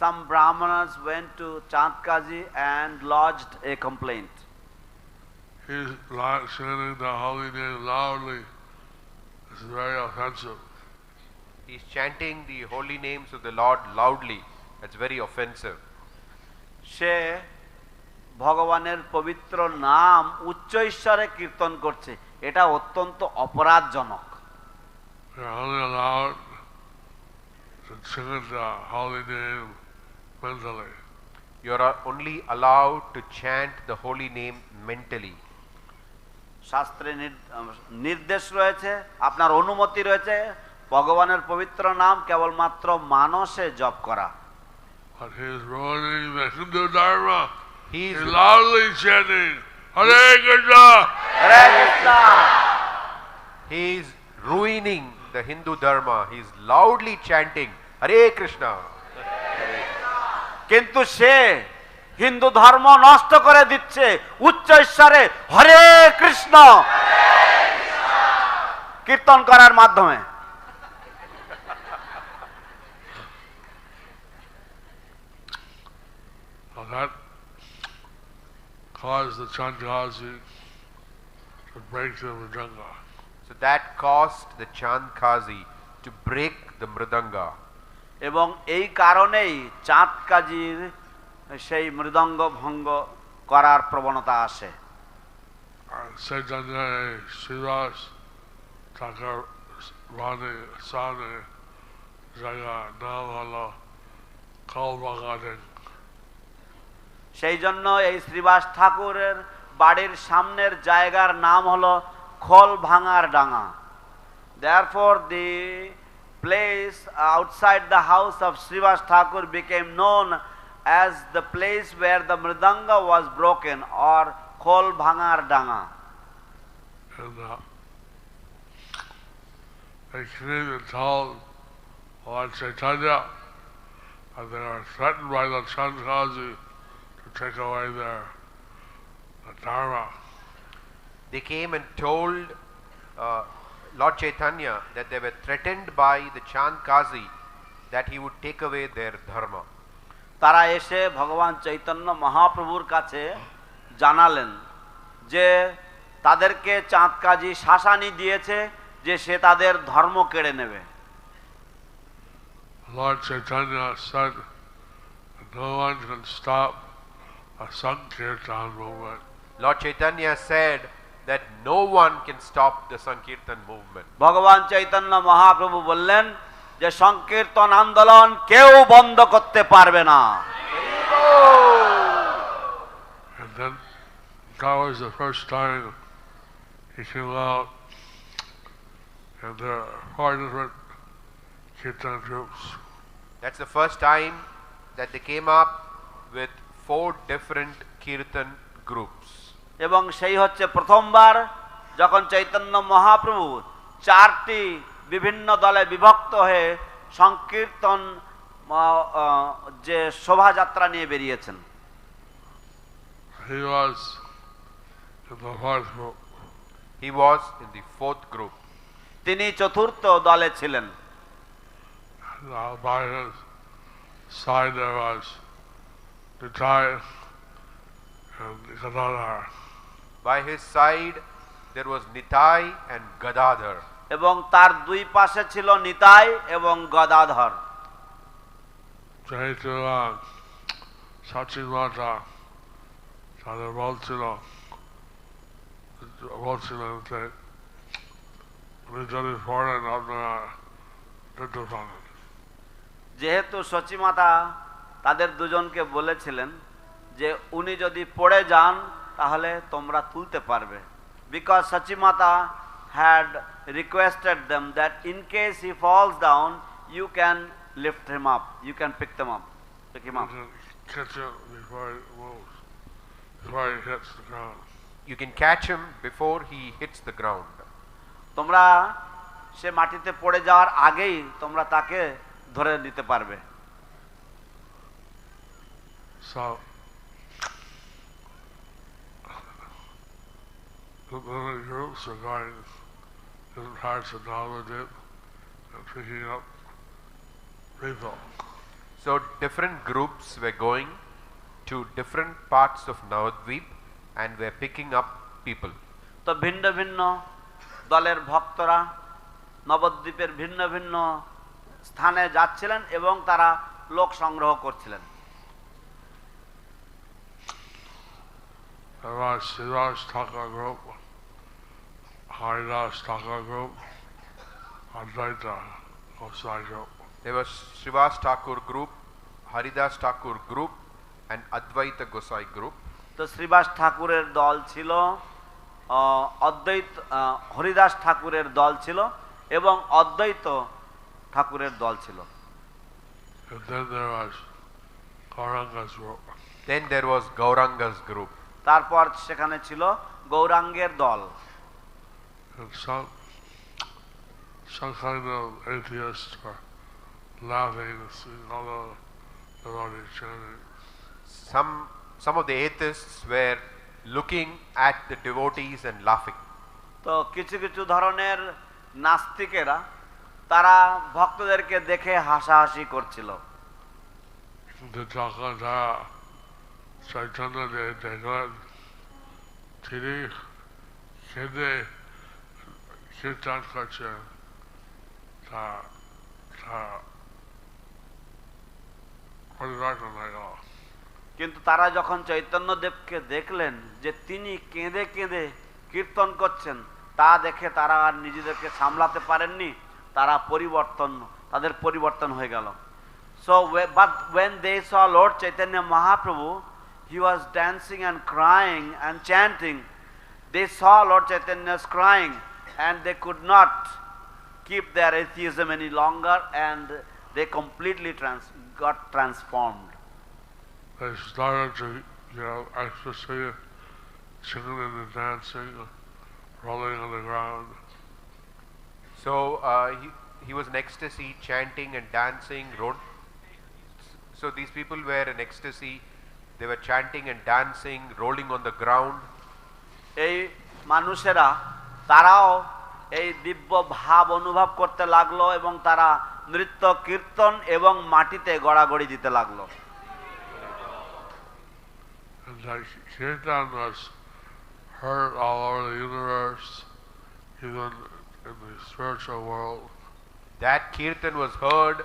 Some Brahmanas went to Chand Kaji and lodged a complaint. He's chanting the holy name loudly. It's very offensive. He's chanting the holy names of the Lord loudly. That's very offensive. সে ভগবানের পবিত্র নাম উচ্চ ঈশ্বরে কীর্তন করছে, এটা অত্যন্ত অপরাধজনক। You're only allowed to chant the holy name mentally. You are only allowed to chant the holy name mentally. শাস্ত্রে নির্দেশ রয়েছে, আপনার অনুমতি রয়েছে ভগবানের পবিত্র নাম কেবলমাত্র মানসে জপ করা। But he is ruining the Hindu Dharma. He's loudly chanting Hare Krishna. Hare Krishna. He is ruining the Hindu Dharma. He is loudly chanting Hare Krishna. কিন্তু সে হিন্দু ধর্ম নষ্ট করে দিচ্ছে উচ্চ ঈশ্বরে হরে কৃষ্ণ কীর্তন করার মাধ্যমে। That caused the Chandkazi to break the mridanga. So that caused the Chand Kazi to break the mridanga. এবং এই কারণেই চাঁদ কাজীর সেই মৃদঙ্গ ভঙ্গ করার প্রবণতা আসে। Chaitanya Srivas Thakur Rani Sane Jaya নাম হলো Kalbagaden. সেই জন্য এই শ্রীবাস ঠাকুরের বাড়ির সামনের জায়গার নাম হলো খোল ভাঙার ডাঙা। Therefore the place outside the house of Srivas Thakur became known as the place where the mridanga was broken, or khol bhangar danga. And they came and told Lord Chaitanya that they were threatened by the Chandkazi to take away their dharma. They came and told Lord Chaitanya that they were threatened by the Chand Kazi that he would take away their dharma. তারা এসে ভগবান চৈতন্য মহাপ্রভুর কাছে জানালেন যে তাদেরকে চাঁদ কাজী শাসানি দিয়েছে যে সে তাদের ধর্ম কেড়ে নেবে। Lord Chaitanya said no one can stop a Sankirtan movement. Lord Chaitanya said that no one can stop the Sankirtan movement. ভগবান চৈতন্য মহাপ্রভু বললেন যে সংকীর্তন আন্দোলন কেউ বন্ধ করতে পারবে না। And then that was the first time he came out, and there are 4 different kirtan groups. That's the first time that they came up with 4 different kirtan groups. এবং সেই হচ্ছে প্রথমবার যখন চৈতন্য মহাপ্রভু 4টি বিভিন্ন দলে বিভক্ত হয়ে সংকীর্তন যে শোভাযাত্রা নিয়ে বেরিয়েছেন। He was in the 4th group. He was in the 4th group. তিনি চতুর্থ দলে ছিলেন। Now by his side there was Nitai and Gadadhar. By his side there was Nitai and Gadadhar. এবং তার দুই পাশে ছিল নিতাই এবং গদাধর। যেহেতু সচিমাতা তাদের বলছিলেন যে উনি যদি পড়েন আপনারা দিতে পারেন। যেহেতু সচিমাতা তাদের দুজনকে বলেছিলেন যে উনি যদি পড়ে যান তাহলে তোমরা তুলতে পারবে। Because Sachimata had requested them that in case he falls down you can lift him up, you can pick him up. Catch him before he moves, before he hits the ground. You can catch him before he hits the ground. তোমরা সে মাটিতে পড়ে যাওয়ার আগেই তোমরা তাকে ধরে নিতে পারবে। So the groups are going different parts of Navadip and picking up people. So different groups were going to different parts of Navadvip and were picking up people. তো ভিন্ন ভিন্ন দলের ভক্তরা নবদ্বীপের ভিন্ন ভিন্ন স্থানে যাচ্ছিলেন এবং তারা লোক সংগ্রহ করছিলেন। There was śvaphalka group, Haridas-taka group, Advaita Gosai group. There was Srivas Thakur group, Haridas Thakur group and Advaita Gosai group. তো শ্রীবাস ঠাকুরের দল ছিল, অদ্বৈত হরিদাস ঠাকুরের দল ছিল এবং অদ্বৈত ঠাকুরের দল ছিল। And then there was Gauranga's group. Then there was Gauranga's group. তারপর সেখানে ছিল গৌরাঙ্গের দল। And some kind of atheists were laughing to see all the devotees chanting. Some of the atheists were looking at the devotees and laughing. তো কিছু কিছু ধরনের নাস্তিকেরা তারা ভক্তদেরকে দেখে হাসাহাসি করছিল। চৈতন্য দেখলেন তিনি কেঁদে কীর্তন করছেন, তা পরিবর্তন হয়ে গেল। কিন্তু তারা যখন চৈতন্যদেবকে দেখলেন যে তিনি কেঁদে কেঁদে কীর্তন করছেন, তা দেখে তারা আর নিজেদেরকে সামলাতে পারেননি, তাদের পরিবর্তন হয়ে গেল। So but when they saw Lord Chaitanya Mahaprabhu, he was dancing and crying and chanting. They saw Lord Chaitanya's crying and they could not keep their atheism any longer and they completely got transformed. They started to, ecstasy, singing and dancing, rolling on the ground. So he was in ecstasy, chanting and dancing. So these people were in ecstasy. They were chanting and dancing, rolling on the ground. এই মানুষেরা তারাও এই দিব্য ভাব অনুভব করতে লাগলো এবং তারা নৃত্য কীর্তন এবং মাটিতে গড়াগড়ি দিতে লাগলো। And that kirtan was heard all over the universe, even in the spiritual world. That kirtan was heard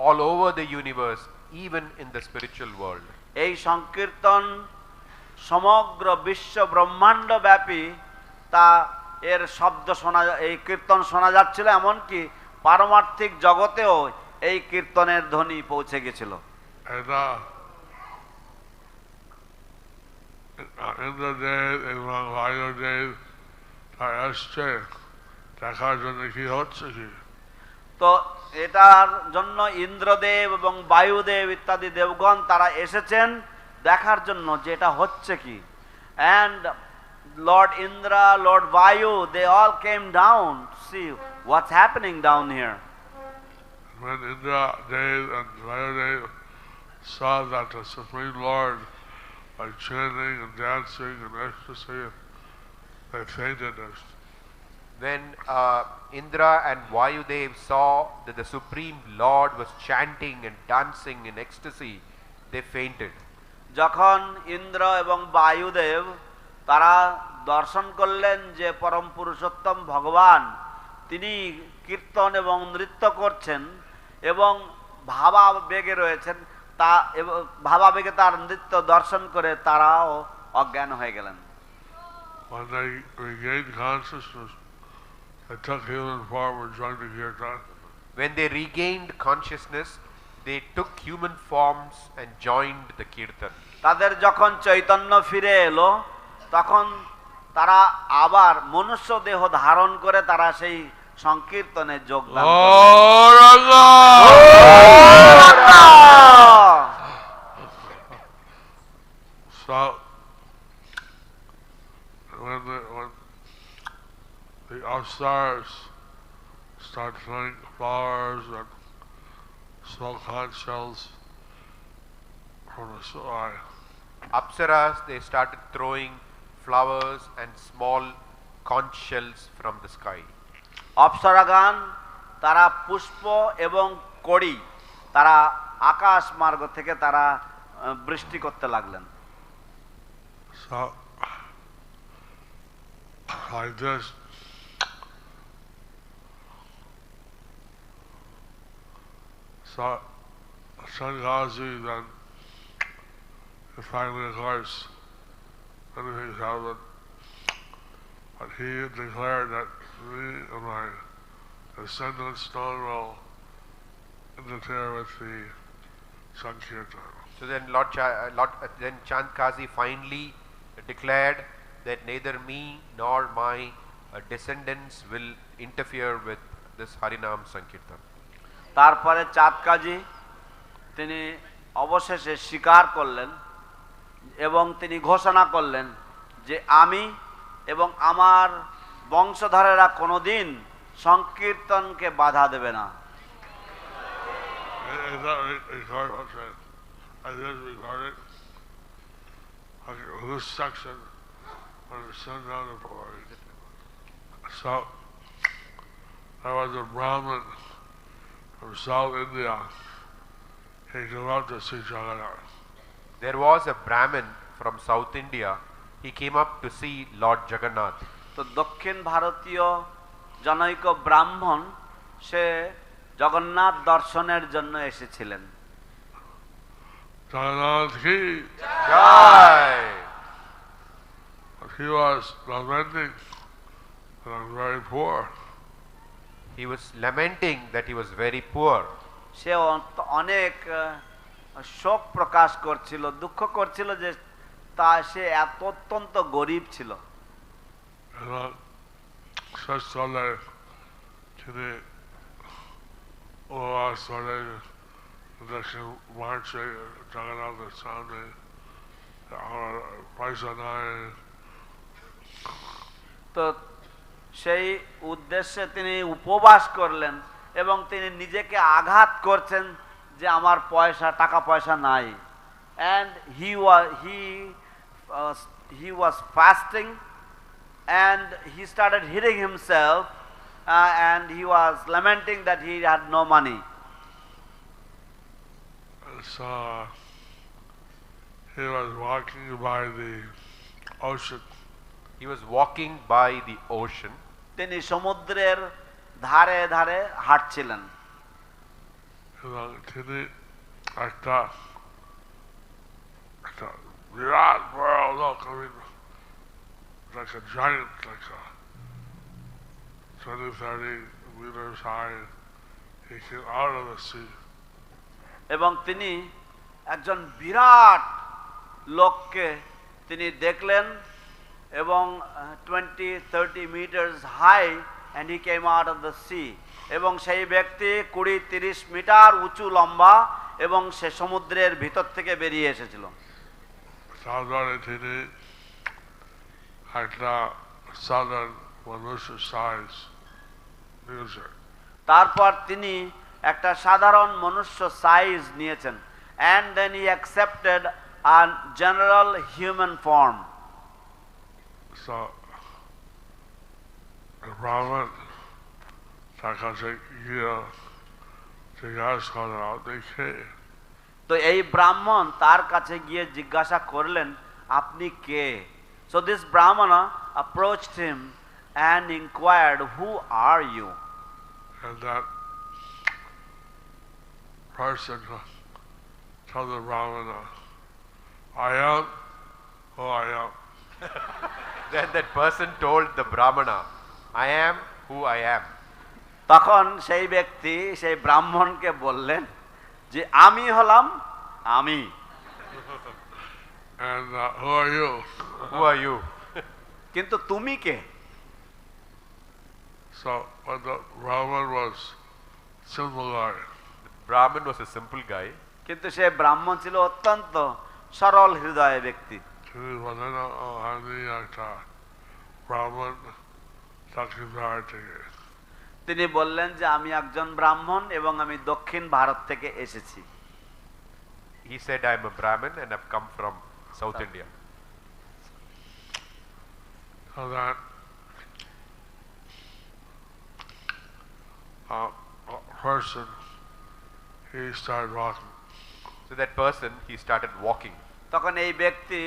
all over the universe, even in the spiritual world. এই সংকীর্তন সমগ্র বিশ্ব ব্রহ্মাণ্ড ব্যাপী তা এর শব্দ শোনা, এই কীর্তন শোনা যাচ্ছিল, এমনকি পারমার্থিক জগতেও এই কীর্তনের ধ্বনি পৌঁছে গেছিল। দেখার জন্য কি হচ্ছে কি, তো এটার জন্য ইন্দ্রদেব এবং বায়ুদেব ইত্যাদি দেবগণ তারা এসেছেন দেখার জন্য যে এটা হচ্ছে কি। And Lord Indra, Lord Vayu, they all came down to see what's happening down here. When Indra Dev and Vayu Dev saw that the Supreme Lord, by chanting and dancing and ecstasy, they fainted. When Indra and Vayudev saw that the Supreme Lord was chanting and dancing in ecstasy, they fainted. যখন ইন্দ্র এবং বায়ুদেব তারা দর্শন করলেন যে পরম পুরুষোত্তম ভগবান তিনি কীর্তন এবং নৃত্য করছেন এবং ভাবাবেগে রয়েছেন, তা ভাবাবেগে তার নৃত্য দর্শন করে তারাও অজ্ঞান হয়ে গেলেন। When they regained consciousness, they took human form and joined the kirtan. When they regained consciousness, they took human forms and joined the kirtan. তাদের যখন চৈতন্য ফিরে এলো তখন তারা আবার মনুষ্য দেহ ধারণ করে তারা সেই সংকীর্তনে যোগদান So when the upstairs start throwing flowers and small conch shells from the sky, Apsaras, they started throwing flowers and small conch shells from the sky. অপ্সরাগান তারা পুষ্প এবং কড়ি তারা আকাশ মার্গ থেকে তারা বৃষ্টি করতে লাগলেন। So like this, so Shangazi then finally, of course, anything's happened, but he declared that me and my descendants will interfere with the Sankirtan. So then then Chand Kazi finally declared that neither me nor my descendants will interfere with this Harinam Sankirtan. তারপরে চাঁদ কাজী তিনি অবশেষে স্বীকার করলেন এবং তিনি ঘোষণা করলেন যে আমি এবং আমার বংশধরেরা কোনোদিন সংকীর্তনকে বাধা দেবে না। This section on the sundown of so there was a Brahmin from South India. He came out to see Jagannath. There was a Brahmin from South India. He came up to see Lord Jagannath. তো দক্ষিণ ভারতীয় জনৈক ব্রাহ্মণ সে জগন্নাথ দর্শনের জন্য এসেছিলেন। Jagannath ki Jai! He was lamenting that I'm very poor. He was lamenting that he was very poor. সে অনেক শোক প্রকাশ করছিল, দুঃখ করছিল যে তা সে এত অত্যন্ত গরিব ছিল। তো সেই উদ্দেশ্যে তিনি উপবাস করলেন এবং তিনি নিজেকে আঘাত করছেন যে আমার টাকা পয়সা নাই। and he was fasting and he started hitting himself and he was lamenting that he had no money. So he was walking by the ocean. He was walking by the ocean. তিনি সমুদ্রের ধারে ধারে হাঁটছিলেন। এবং তিনি একটা বিরাট বড় লোক, like a giant, like a 20-30 meters high. He came out of the sea. এবং তিনি একজন বিরাট লোককে তিনি দেখলেন এবং 20-30 metres high and he came out of the sea. এবং সেই ব্যক্তি 20-30 মিটার উঁচু লম্বা এবং সে সমুদ্রের ভিতর থেকে বেরিয়ে এসেছিল। তারপরে তিনি একটা সাধারণ মানুষের সাইজ নিয়েছেন। তারপর তিনি একটা সাধারণ মনুষ্য সাইজ নিয়েছেন। and then he accepted a general human form. So the Brahman তার কাছে গিয়ে জিজ্ঞাসা করলেন দেখে। তো এই ব্রাহ্মণ তার কাছে গিয়ে জিজ্ঞাসা করলেন আপনি কে? So this brahmana approached him and inquired, who are you? And that person told the Brahmana, I am who I am. Then that person told the Brahmana, I am who I am. তখন সেই ব্যক্তি সেই ব্রাহ্মণকে বললেন যে আমি হলাম আমি। And who are you? Who are you? কিন্তু তুমি কে? So when the Brahman was simple guy, Brahman was a simple guy. কিন্তু সে ব্রাহ্মণ ছিল অত্যন্ত সরল হৃদয় ব্যক্তি। তিনি বলেন আমি একটা ব্রাহ্মণ দক্ষিণ ভারত থেকে। তিনি বললেন যে আমি একজন ব্রাহ্মণ এবং আমি দক্ষিণ ভারত থেকে এসেছি। He said, I am a Brahmin and I've come from South India. So that person, he started walking. So that person, he started walking. তখন এই ব্যক্তি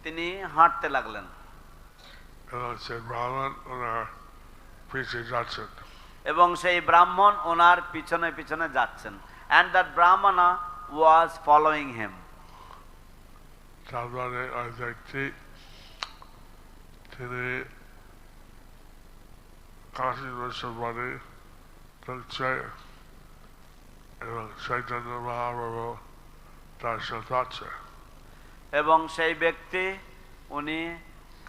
তিনি হাঁটতে লাগলেন। এবং সেই ব্রাহ্মণ ওনার পিছে যাচ্ছেন। এবং সেই ব্রাহ্মণ ওনার পিছনে পিছনে যাচ্ছেন। and that brahmana was following him. তারপরে ওই ব্যক্তি তিনি কাশী বিশ্ববাণী চলছে এবং চৈতন্য মহাপ্রভু তার সাথে আছে। এবং সেই ব্যক্তি উনি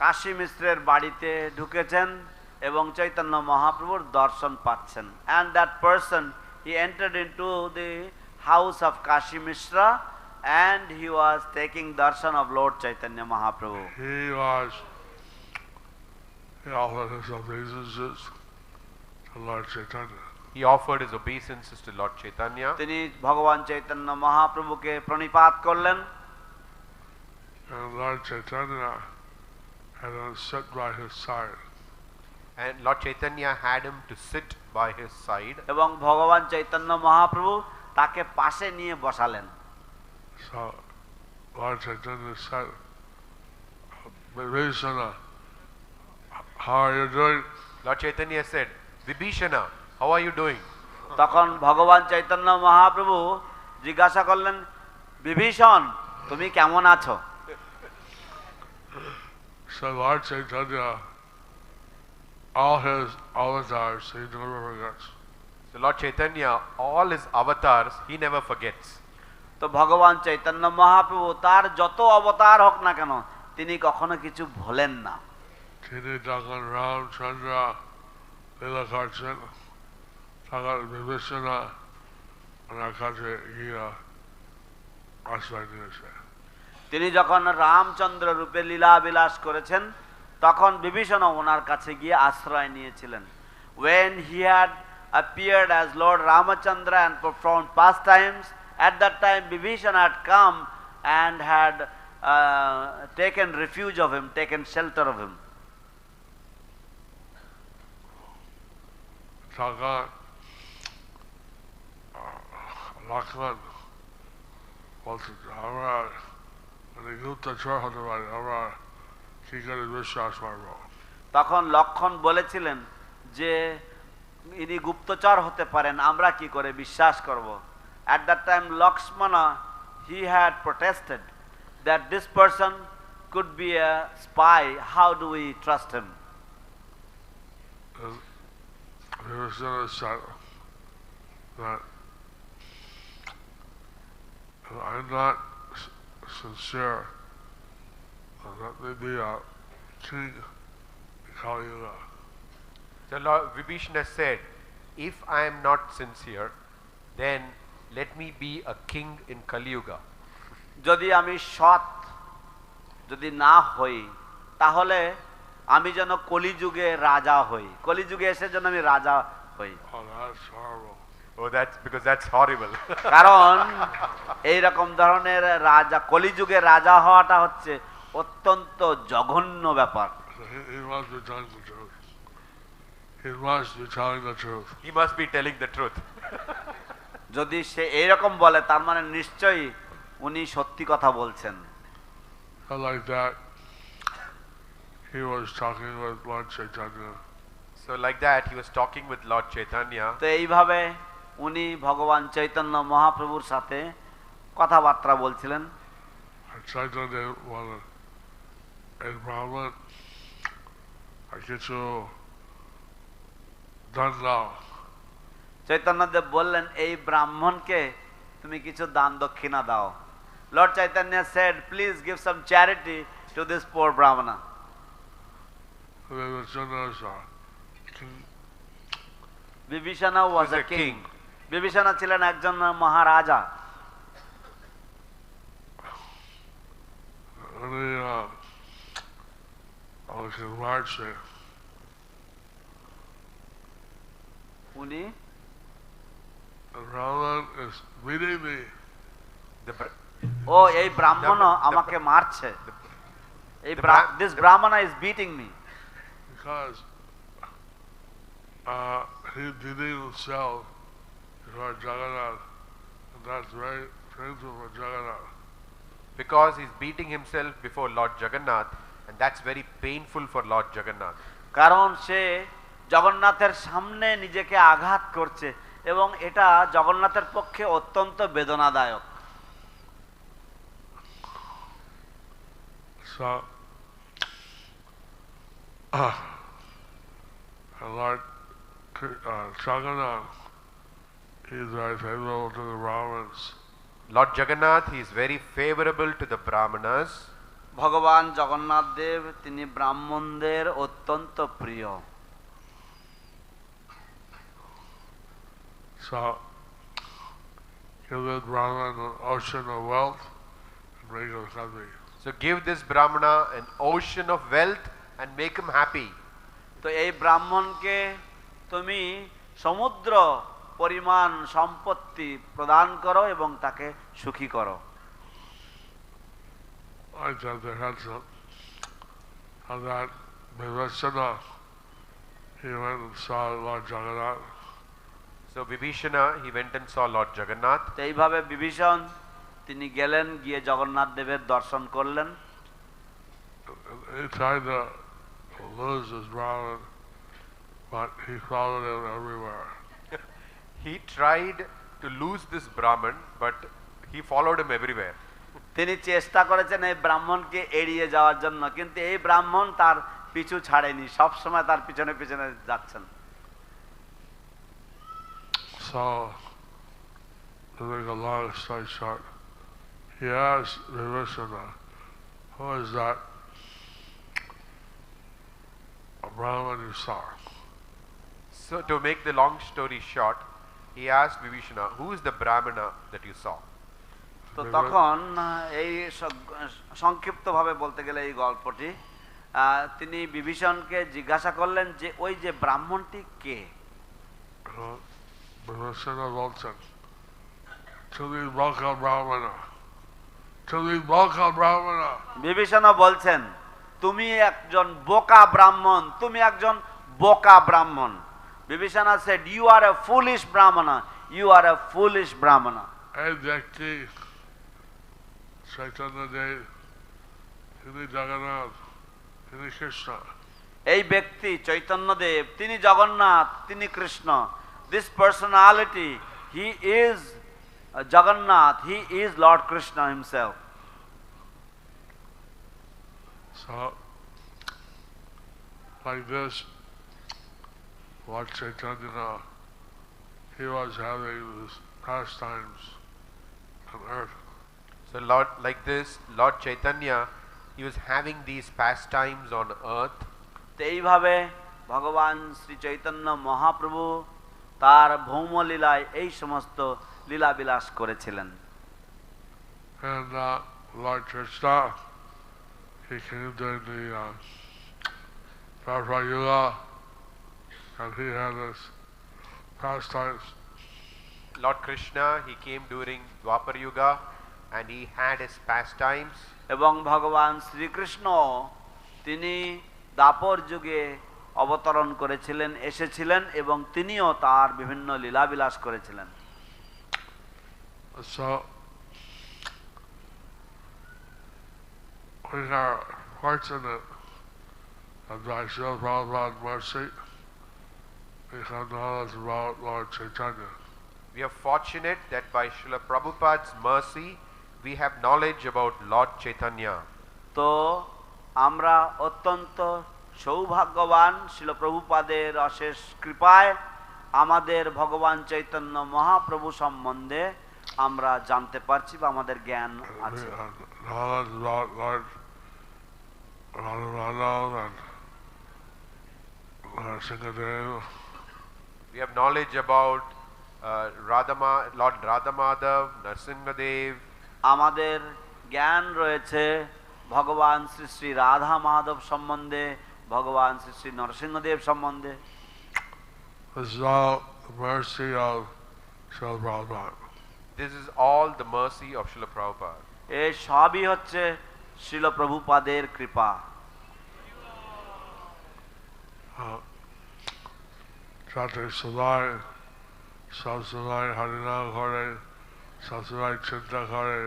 কাশী মিশ্রের বাড়িতে ঢুকেছেন এবং চৈতন্য মহাপ্রভুর দর্শন পাচ্ছেন। and that person he entered into the house of Kashi Mishra and he was taking darshan of Lord Chaitanya Mahaprabhu. He offered his obeisances to Lord Chaitanya. He offered his obeisances to Lord Chaitanya. তিনি ভগবান চৈতন্য মহাপ্রভুকে প্রণিপাত করলেন। And Lord Chaitanya had him sit by his side. And Lord Chaitanya had him to sit by his side. এবং ভগবান চৈতন্য মহাপ্রভু তাকে পাশে নিয়ে বসালেন। So Lord Chaitanya said, Vibhishana, how are you doing? Lord Chaitanya said, Vibhishana, how are you doing? তখন ভগবান চৈতন্য মহাপ্রভু জিজ্ঞাসা করলেন বিভীষণ তুমি কেমন আছো? So Lord Chaitanya, all his avatars, he never forgets. So Lord Chaitanya, all his avatars, he never forgets. তো ভগবান চৈতন্য মহাপ্রভু তার যত অবতার হোক না কেন তিনি কখনো কিছু ভোলেন না। তিনি যখন রামচন্দ্র লীলা করছেন তখন বিভীষণা ওনার কাছে গিয়ে আশ্রয় নিয়েছে। তিনি যখন রামচন্দ্র রূপে লীলা বিলাস করেছেন তখন বিভীষণ ওনার কাছে গিয়ে আশ্রয় নিয়েছিলেন। when he had appeared as Lord Ramachandra and performed pastimes, at that time Vibhishana had come and had taken refuge of him, taken shelter of him. তখন লক্ষ্মণ বলছে আমরা গুপ্তচর হতে পারি, আমরা কি করে বিশ্বাস করবো? তখন লক্ষ্মণ বলেছিলেন যে ইনি গুপ্তচর হতে পারেন, আমরা কি করে বিশ্বাস করব? At that time Lakshmana he had protested that this person could be a spy, how do we trust him? Vibhishana said that I'm not sincere, let me be a king in Kali Yuga. So Lord Vibhishana said, if I am not sincere, then let me be a king in Kali Yuga. যদি আমি সৎ যদি না হই তাহলে আমি যেন কলিযুগে রাজা হই, কলিযুগে এসে যেন আমি রাজা হই। Oh, that's horrible. Oh, that's because that's horrible. কারণ এই রকম ধরনের রাজা কলিযুগে রাজা হওয়াটা হচ্ছে অত্যন্ত জঘন্য ব্যাপার। He must be telling the truth. He must be telling the truth. He must be telling the truth. যদি সে এইরকম বলে তার মানে নিশ্চয়ই উনি সত্যি কথা বলছেন। Like that, he was talking with Lord Chaitanya. So like that, he was talking with Lord Chaitanya. তো এইভাবে উনি ভগবান চৈতন্য মহাপ্রভুর সাথে কথাবার্তা বলছিলেন। Chaitanya wanted a Brahman, I get you done now. Chaitanyadev বললেন এই ব্রাহ্মণকে তুমি কিছু দান দক্ষিণা দাও। Lord Chaitanya said, please give some charity to this poor brahmana. Vibhishana was a king. Vibhishana ছিলেন একজন মহারাজা। উনি ও এই ব্রাহ্মণ আমাকে মারছে, এই this brahmana is beating me. Because he's beating himself before Jagannath, and that's very painful for Jagannath. Because he's beating himself before Lord Jagannath, and that's very painful for Lord Jagannath. কারণ সে জগন্নাথের সামনে নিজেকে আঘাত করছে এবং এটা জগন্নাথের পক্ষে অত্যন্ত বেদনাদায়ক। So, Lord Jagannath, he is very favorable to the Brahmins. Lord Jagannath, he is very favorable to the Brahmanas. ভগবান জগন্নাথ দেব তিনি ব্রাহ্মণদের অত্যন্ত প্রিয়। So, give this Brahman an ocean of wealth and make him happy. So give this Brahmana an ocean of wealth and make him happy. তো এই ব্রাহ্মণকে তুমি সমুদ্র পরিমাণ সম্পত্তি প্রদান করো এবং তাকে সুখী করো। I thought they had some. On that Vibhishana, he went and saw Lord Jagannath. So Vibhishana, he went and saw Lord Jagannath. তো এইভাবে বিভীষণ তিনি গেলেন, গিয়ে জগন্নাথ দেবের দর্শন করলেন। He tried to lose his Brahman, but he followed him everywhere. He tried to lose this Brahman, but he followed him everywhere. তিনি চেষ্টা করেছেন এই ব্রাহ্মণকে এড়িয়ে যাওয়ার জন্য, কিন্তু এই ব্রাহ্মণ তার পিছু ছাড়েনি, সব সময় তার পিছনে পিছনে যাচ্ছেন। So, to make a long story short, he asked Vibhishana, who is that a Brahman you saw? So to make the long story short, he asked Vibhishana, who is the Brahmana that you saw? তো তখন এই সংক্ষিপ্তভাবে বলতে গেলে এই গল্পটি তিনি বিভীষণকে জিজ্ঞাসা করলেন যে ওই যে ব্রাহ্মণটি কে? Vibhishana বলছেন, তুমি বোকা ব্রাহ্মণা, তুমি বোকা ব্রাহ্মণা। বিভীষণ বলছেন তুমি একজন বোকা ব্রাহ্মণ, তুমি একজন বোকা ব্রাহ্মণ। Bibhishan said, you are a foolish brahmana, you are a foolish brahmana. এই ব্যক্তি চৈতন্য দেব, তিনি জগন্নাথ, তিনি কৃষ্ণ। এই ব্যক্তি চৈতন্যদেব, তিনি জগন্নাথ, তিনি Krishna. This personality, he is Jagannath, he is Lord Kṛṣṇa himself. So, like this, Lord Chaitanya, he was having his pastimes on earth. So like this, Lord Chaitanya, he was having these pastimes on earth. তো এইভাবে ভগবান শ্রী চৈতন্য মহাপ্রভু তার ভৌম লীলায় এই সমস্ত লীলা বিলাস করেছিলেন। And Lord Kṛṣṇa, he came during the Dwapara Yuga, and he had his pastimes. Lord Kṛṣṇa, he came during Dwapara Yuga, and he had his pastimes. এবং ভগবান শ্রীকৃষ্ণ তিনি দ্বাপর যুগে অবতরণ করেছিলেন, এসেছিলেন এবং তিনিও তার বিভিন্ন লীলাবিলাস করেছিলেন। So we are fortunate that by Srila Prabhupada's mercy we have knowledge about Lord Chaitanya. We are fortunate that by Srila Prabhupada's mercy we have knowledge about Lord Chaitanya. তো আমরা অত্যন্ত সৌভাগ্যবান, শিল প্রভুপাদের অশেষ কৃপায় আমাদের ভগবান চৈতন্য মহাপ্রভু সম্বন্ধে আমরা জানতে পারছি বা আমাদের জ্ঞান আছে। Knowledge about Lord and Nrsimhadev. We have knowledge about Lord Radhamadav, Nrsimhadev. আমাদের জ্ঞান রয়েছে ভগবান শ্রী শ্রী রাধা মাধব সম্বন্ধে, ভগবান শ্রী শ্রী নরসিংহদেব সম্বন্ধে। This is all the mercy of Srila Prabhupada. This is all the mercy of Srila Prabhupada. এই সবই হচ্ছে শিল প্রভুপাদের কৃপা। যাতে সবাই সবসময় হরিনাম করে, সবসময় চিন্তা করে,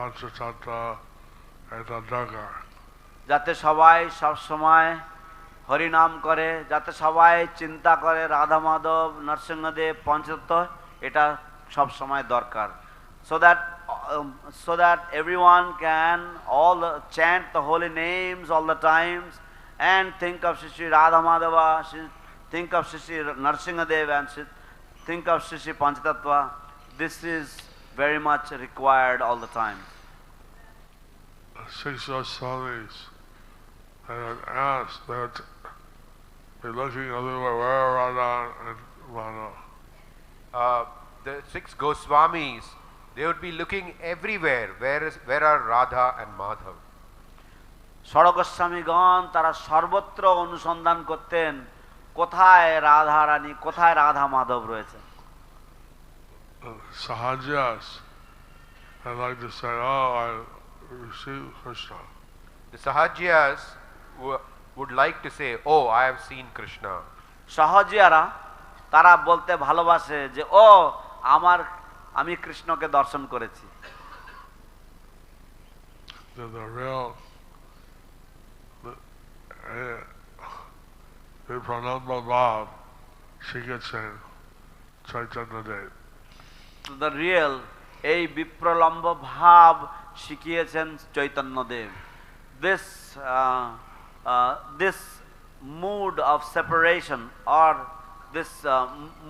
aceṣṭata এটা দরকার। যাতে সবাই সব সময় হরিনাম করে, যাতে সবাই চিন্তা করে রাধা মাধব নরসিংহদেব পঞ্চতত্ত্ব, এটা সব সময় দরকার। So that everyone can chant the holy names all the times and think of Shri Radha Madhava, think of Shri Nrsimhadev and think of Shri Panchatattva. This is very much required all the time. 6 Goswamis, they would ask, they would be looking everywhere, where are Radha and Madhava? The 6 Goswamis, they would be looking everywhere, where are Radha and Madhav? ষড়গোস্বামীগণ তারা সর্বত্র অনুসন্ধান করতেন কোথায় রাধা রানী, কোথায় রাধা মাধব রয়েছে। Sahajas, I like to say, oh, I received Kṛṣṇa. The Sahajas would like to say, oh, I have seen Krishna. সহজিয়ারা তারা বলতে ভালোবাসে যে ও আমি কৃষ্ণকে দর্শন করেছি। The real Pranamba Bhav, she gets in Chaitanya Dev. The real এই বিপ্রলম্ব ভাব শিখিয়েছেন Chaitanyadev. This mood of separation or this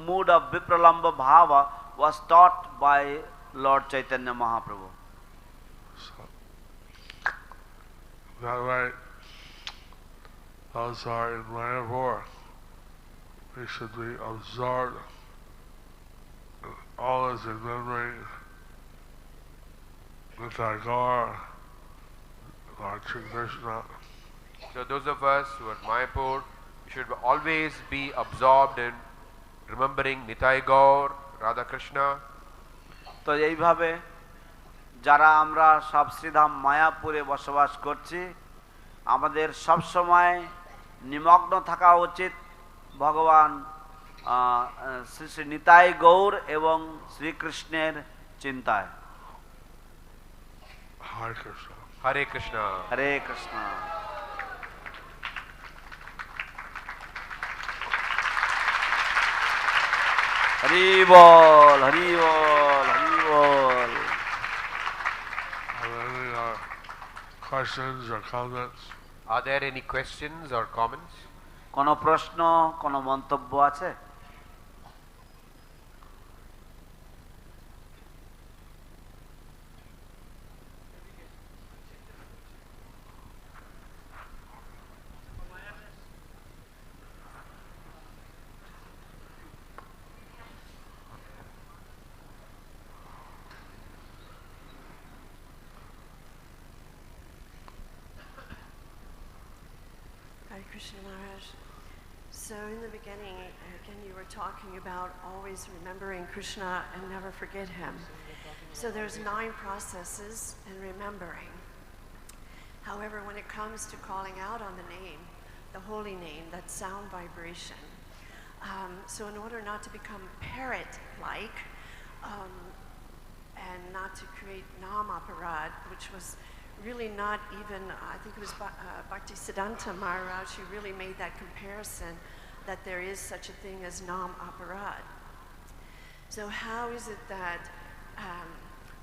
mood of vipralamba bhava was taught by Lord Chaitanya Mahaprabhu. So, that way, those are in Mayapur, we should be absorbed in always remembering Akrūra, Lord Kṛṣṇa. So those of us who are in Mayapur, we should always be absorbed in remembering Nitai Gaur, Radha Krishna. তো এইভাবে যারা আমরা সব শ্রীধাম মায়াপুরে বসবাস করছি, আমাদের সব সময় নিমগ্ন থাকা উচিত ভগবান শ্রী শ্রী নিতাই গৌর এবং শ্রীকৃষ্ণের চিন্তায়। Hare Krishna. Hare Krishna. Hare Krishna. Hari ball, Hari ball, Hari ball. And then questions or comments? Are there any questions or comments? কোনো প্রশ্ন, কোনো মন্তব্য আছে? Krishna Maharaj. So in the beginning, again, you were talking about always remembering Krishna and never forget him. So there's 9 processes in remembering. However, when it comes to calling out on the name, the holy name, that sound vibration, so in order not to become parrot-like and not to create nam-aparad, which was really not even, I think it was Bhaktisiddhanta Maharaj who really made that comparison that there is such a thing as nam-aparad. So how is it that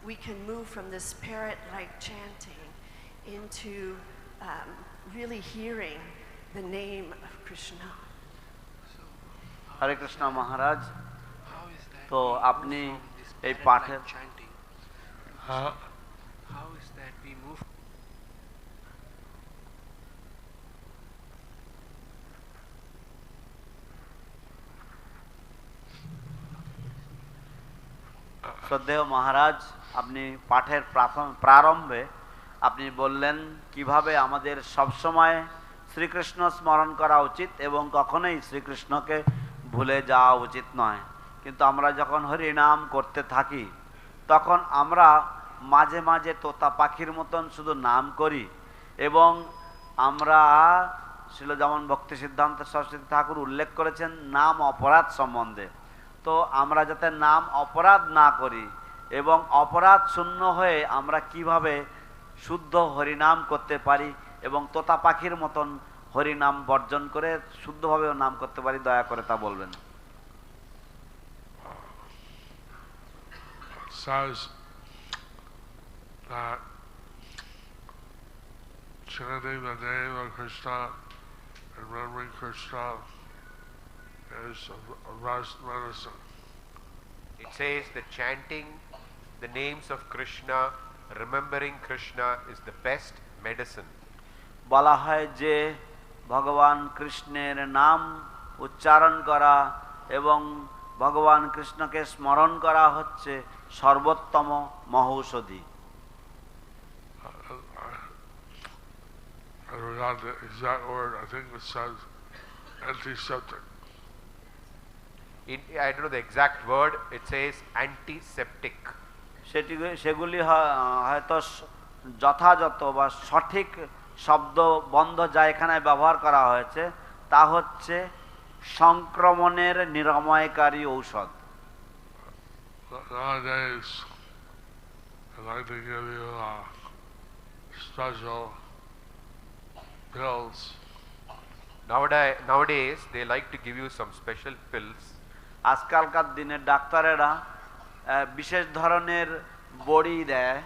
we can move from this parrot-like chanting into really hearing the name of Krishna? Hare Krishna Maharaj, তো আপনি এই পাঠের How is that we move? শ্রদ্ধেয় মহারাজ, আপনি পাঠের প্রারম্ভে আপনি বললেন কিভাবে আমাদের সবসময় শ্রীকৃষ্ণ স্মরণ করা উচিত এবং কখনোই শ্রীকৃষ্ণকে ভুলে যাওয়া উচিত নয়। কিন্তু আমরা যখন হরিনাম করতে থাকি তখন আমরা মাঝে মাঝে তোতা পাখির মতন শুধু নাম করি এবং আমরা ছিল যেমন ভক্তি সিদ্ধান্ত সরস্বতী ঠাকুর উল্লেখ করেছেন নাম অপরাধ সম্বন্ধে। তো আমরা যাতে নাম অপরাধ না করি এবং অপরাধ শূন্য হয়ে আমরা কিভাবে শুদ্ধ হরিনাম করতে পারি এবং তোতা পাখির মতন হরিনাম বর্জন করে শুদ্ধভাবে নাম করতে পারি, দয়া করে তা বলবেন। Says that chanting the name of Krishna and remembering Krishna is a rest medicine. It says that chanting the names of Krishna, remembering Krishna is the best medicine. বলা হয় যে ভগবান কৃষ্ণের নাম উচ্চারণ করা এবং ভগবান কৃষ্ণকে স্মরণ করা হচ্ছে সর্বোত্তম মহৌষধি। I forgot the exact word. I think it says antiseptic. I don't know the exact word. It says antiseptic. সেগুলি হয়তো যথাযথ বা সঠিক শব্দ বন্ধ যা এখানে ব্যবহার করা হয়েছে তা হচ্ছে সংক্রমণের নিরাময়কারী ঔষধ। Nowadays, I'd like to give you special pills. Nowadays, they like to give you some special pills. আজকালকার দিনে ডাক্তারেরা বিশেষ ধরনের বড়ি দেয়।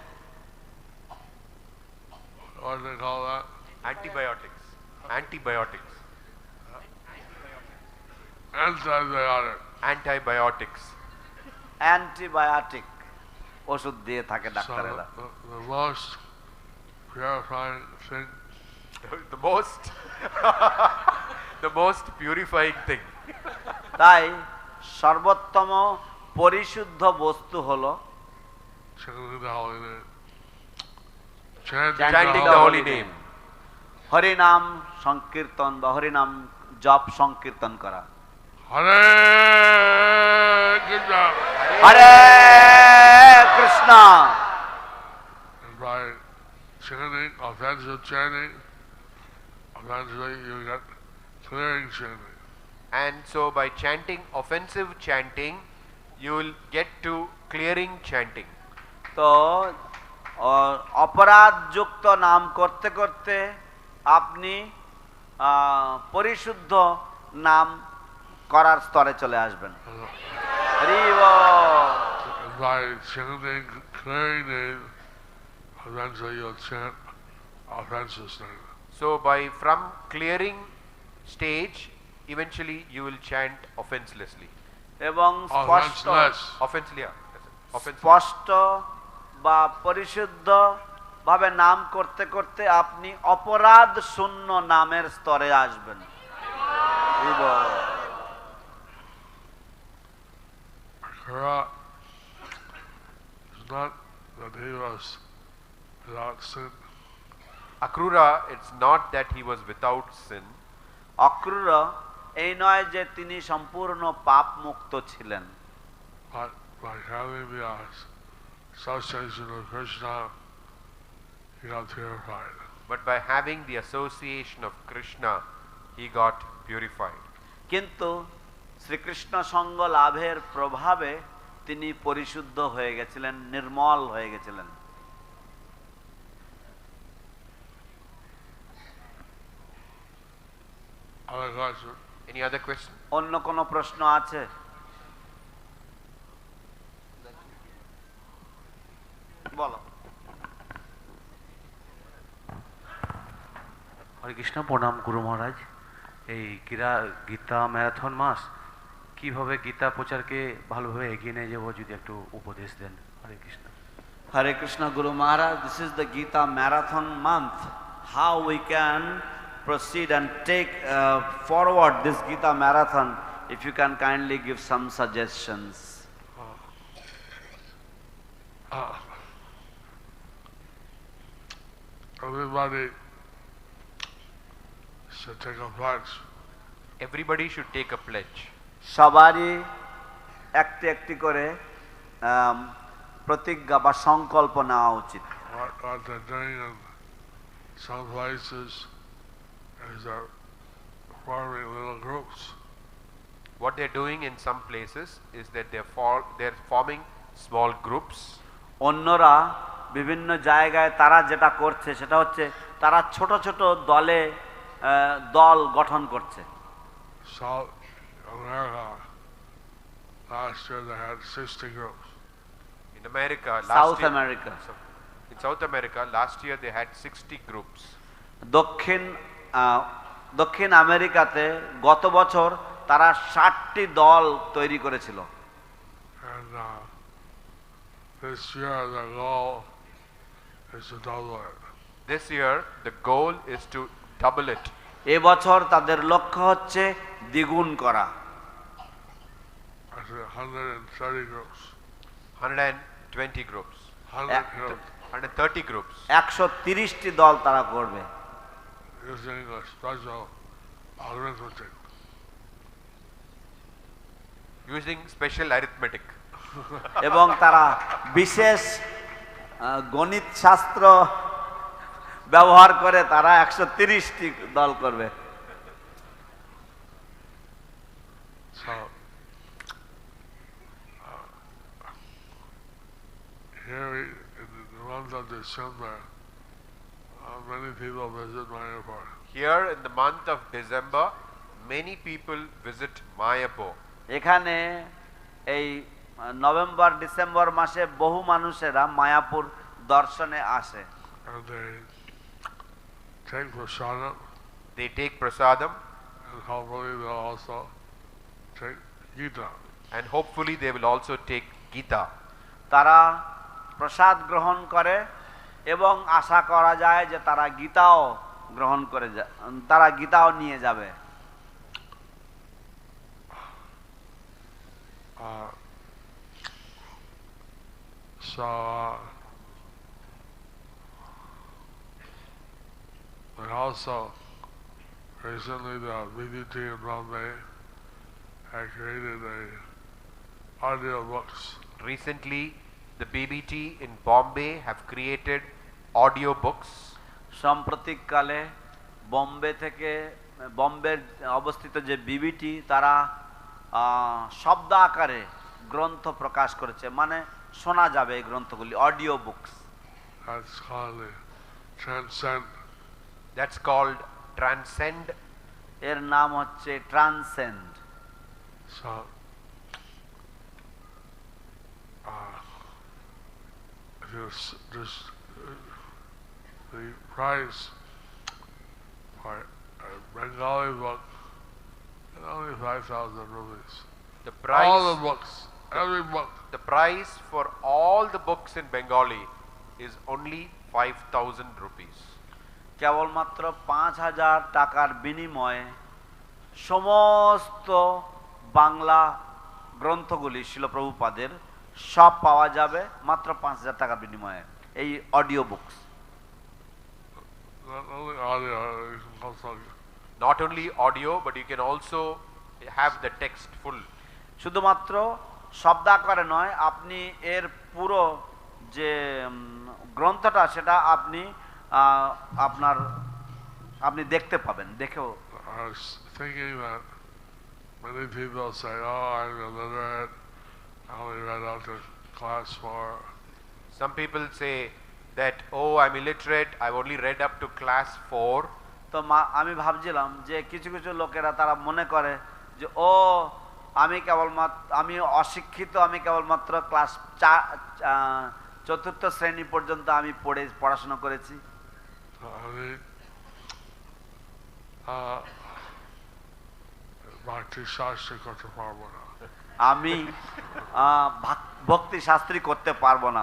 What do they call that? Antibiotics. Antibiotics. Antibiotics. Antibiotic ওষুধ দিয়ে থাকে So ডাক্তারেরা। the most purifying thing. The most purifying thing. তাই সর্বোত্তম পরিশুদ্ধ বস্তু হলো Chanting the holy name. Chanting the holy name. হরিনাম সংকীর্তন বা হরিনাম জপ সংকীর্তন করা। Hare Krishna. Hare Krishna. And by chanting, offensive chanting, eventually you get clearing chanting. And so by chanting offensive chanting, you will get to clearing chanting. তো অপরাধযুক্ত নাম করতে করতে আপনি পরিশুদ্ধ নাম করার স্তরে চলে আসবেন। হরি বল। And by chanting clearing name, eventually you'll chant offenses then. So from clearing stage, eventually you will chant offenselessly. এবং স্পষ্ট Offensely, yeah. স্পষ্ট বা পরিশুদ্ধ ভাবে নাম করতে করতে আপনি অপরাধ শূন্য নামের স্তরে আসবেন। Akrūra is not that he was without sin. Akrūra, it's not that he was without sin. অক্রূরা এই নয় যে তিনি সম্পূর্ণ পাপ মুক্ত ছিলেন, But by having the association of Krishna, he got purified. But by having the association of Krishna, he got purified. কিন্তু শ্রীকৃষ্ণ সঙ্গ লাভের প্রভাবে তিনি পরিশুদ্ধ হয়ে গেছিলেন, নির্মল হয়ে গেছিলেন। Other question? Any other question? অন্য কোনো প্রশ্ন আছে? বলো। হরে কৃষ্ণ, প্রণাম গুরু মহারাজ। এই গীতা ম্যারাথন মাস কিভাবে গীতা প্রচারকে ভালোভাবে এগিয়ে নিয়ে যাবো যদি একটু উপদেশ দেন। হরে Krishna. Hare Krishna Guru Maharaj, this is the Gita Marathon month. How we can proceed and take forward this Gita Marathon, if you can kindly give some suggestions. Everybody should take a pledge. Everybody should take a pledge. সবারই একটি একটি করে প্রতিজ্ঞা বা সংকল্প নেওয়া উচিত। What they're doing in some places is they're forming little groups. What they're doing in some places is that they're forming small groups. অন্যরা বিভিন্ন জায়গায় তারা যেটা করছে সেটা হচ্ছে তারা ছোট ছোট দল গঠন করছে। South America, last year they had 60 groups. In America, in South America, last year they had 60 groups. দক্ষিণ আমেরিকাতে গত বছর তারা 60টি দল তৈরি করেছিল। And this year the goal is to double it. This year the goal is to double it. এবছর তাদের লক্ষ্য হচ্ছে দ্বিগুণ করা। 130 groups. 120 groups. 130 groups. 130টি দল তারা করবে। Using a special arithmetic. Using special arithmetic. এবং তারা বিশেষ গণিত শাস্ত্র ব্যবহার করে তারা 130টি দল করবে। So here in the month of December, many people visit Mayapur. Here in the month of December, many people visit Mayapur. এখানে এই নভেম্বর ডিসেম্বর মাসে বহু মানুষেরা মায়াপুর দর্শনে আসে। And they take prasadam. They take prasadam. And hopefully they'll also take Gita. And hopefully they will also take Gita. তারা প্রসাদ গ্রহণ করে এবং আশা করা যায় যে তারা গীতাও গ্রহণ করে তারা গীতাও নিয়ে যাবে। And also recently the BBT in Bombay had created audio books. Recently the BBT in Bombay have created audio books. সাম্প্রতিককালে বোম্বের অবস্থিত যে বিবিটি তারা শব্দ আকারে গ্রন্থ প্রকাশ করেছে, মানে শোনা যাবে এই গ্রন্থগুলি, audio books. That's called Transcend. That's called Transcend. এর নাম হচ্ছে Transcend. So if you just the price for a Bengali book is only 5,000 rupees. The price, All the books, every book. the price for all the books in Bengali is only 5,000 rupees. কেবলমাত্র 5,000 টাকার বিনিময়ে সমস্ত বাংলা গ্রন্থগুলি শিল প্রভুপাদের সব পাওয়া যাবে মাত্র 5,000 টাকার বিনিময়ে এই audio books. Not only audio, you can also Not only audio, but you can also have the text full. শুধুমাত্র শব্দাকারে নয়, আপনি এর পুরো যে গ্রন্থটা সেটা আপনি আপনি দেখতে পাবেন, দেখেও। I was thinking that many people say, "Oh, I'm illiterate. I only read up to class 4." Some people say that, oh, I'm illiterate, I've only read up to class 4. তো আমি ভাবছিলাম যে কিছু কিছু লোকেরা তারা মনে করে যে ও আমি অশিক্ষিত, আমি কেবলমাত্র ক্লাস 4th শ্রেণী পর্যন্ত আমি পড়াশোনা করেছি। আমি ভক্তি শাস্ত্রী করতে পারবো না।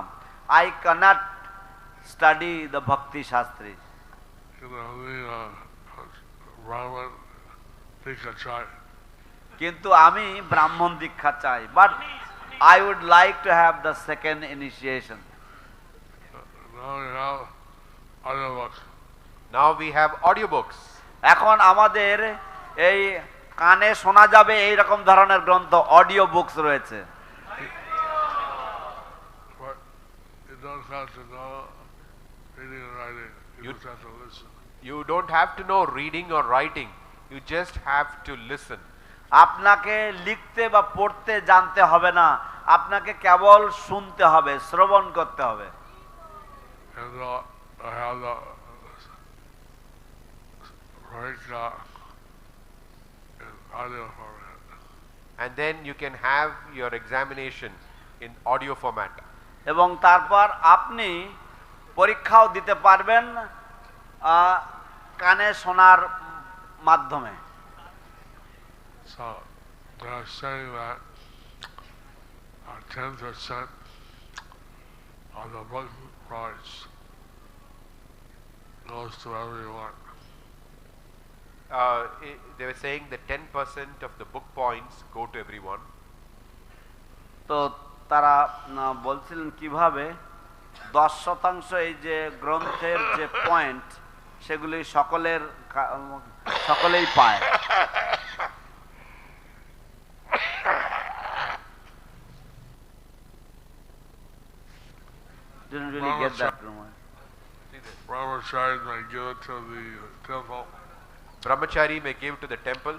I cannot study the bhakti shastri. কিন্তু আমি ব্রাহ্মণ দীক্ষা চাই, but I would like to have the second initiation. Now we have audiobooks. এখন আমাদের এই কানে শোনা যাবে এই রকম ধরনের গ্রন্থ অডিও বুকস রয়েছে। You don't have to know reading or writing. You just have to listen. আপনাকে লিখতে বা পড়তে জানতে হবে না, আপনাকে কেবল শুনতে হবে, শ্রবণ করতে হবে। And then you can have your examination in audio format. এবং তারপর আপনি পরীক্ষাও দিতে পারবেন কানে শোনার মাধ্যমে। So they are saying that 10% of the book price goes to everyone. They were saying that 10% of the book points go to everyone. তো তারা বলছিলেন কিভাবে 10% এই যে গ্রন্থের যে পয়েন্ট সেগুলি সকলেই পায়। Didn't really get that. Brahmachari may give it to the temple. Brahmachari may give to the temple.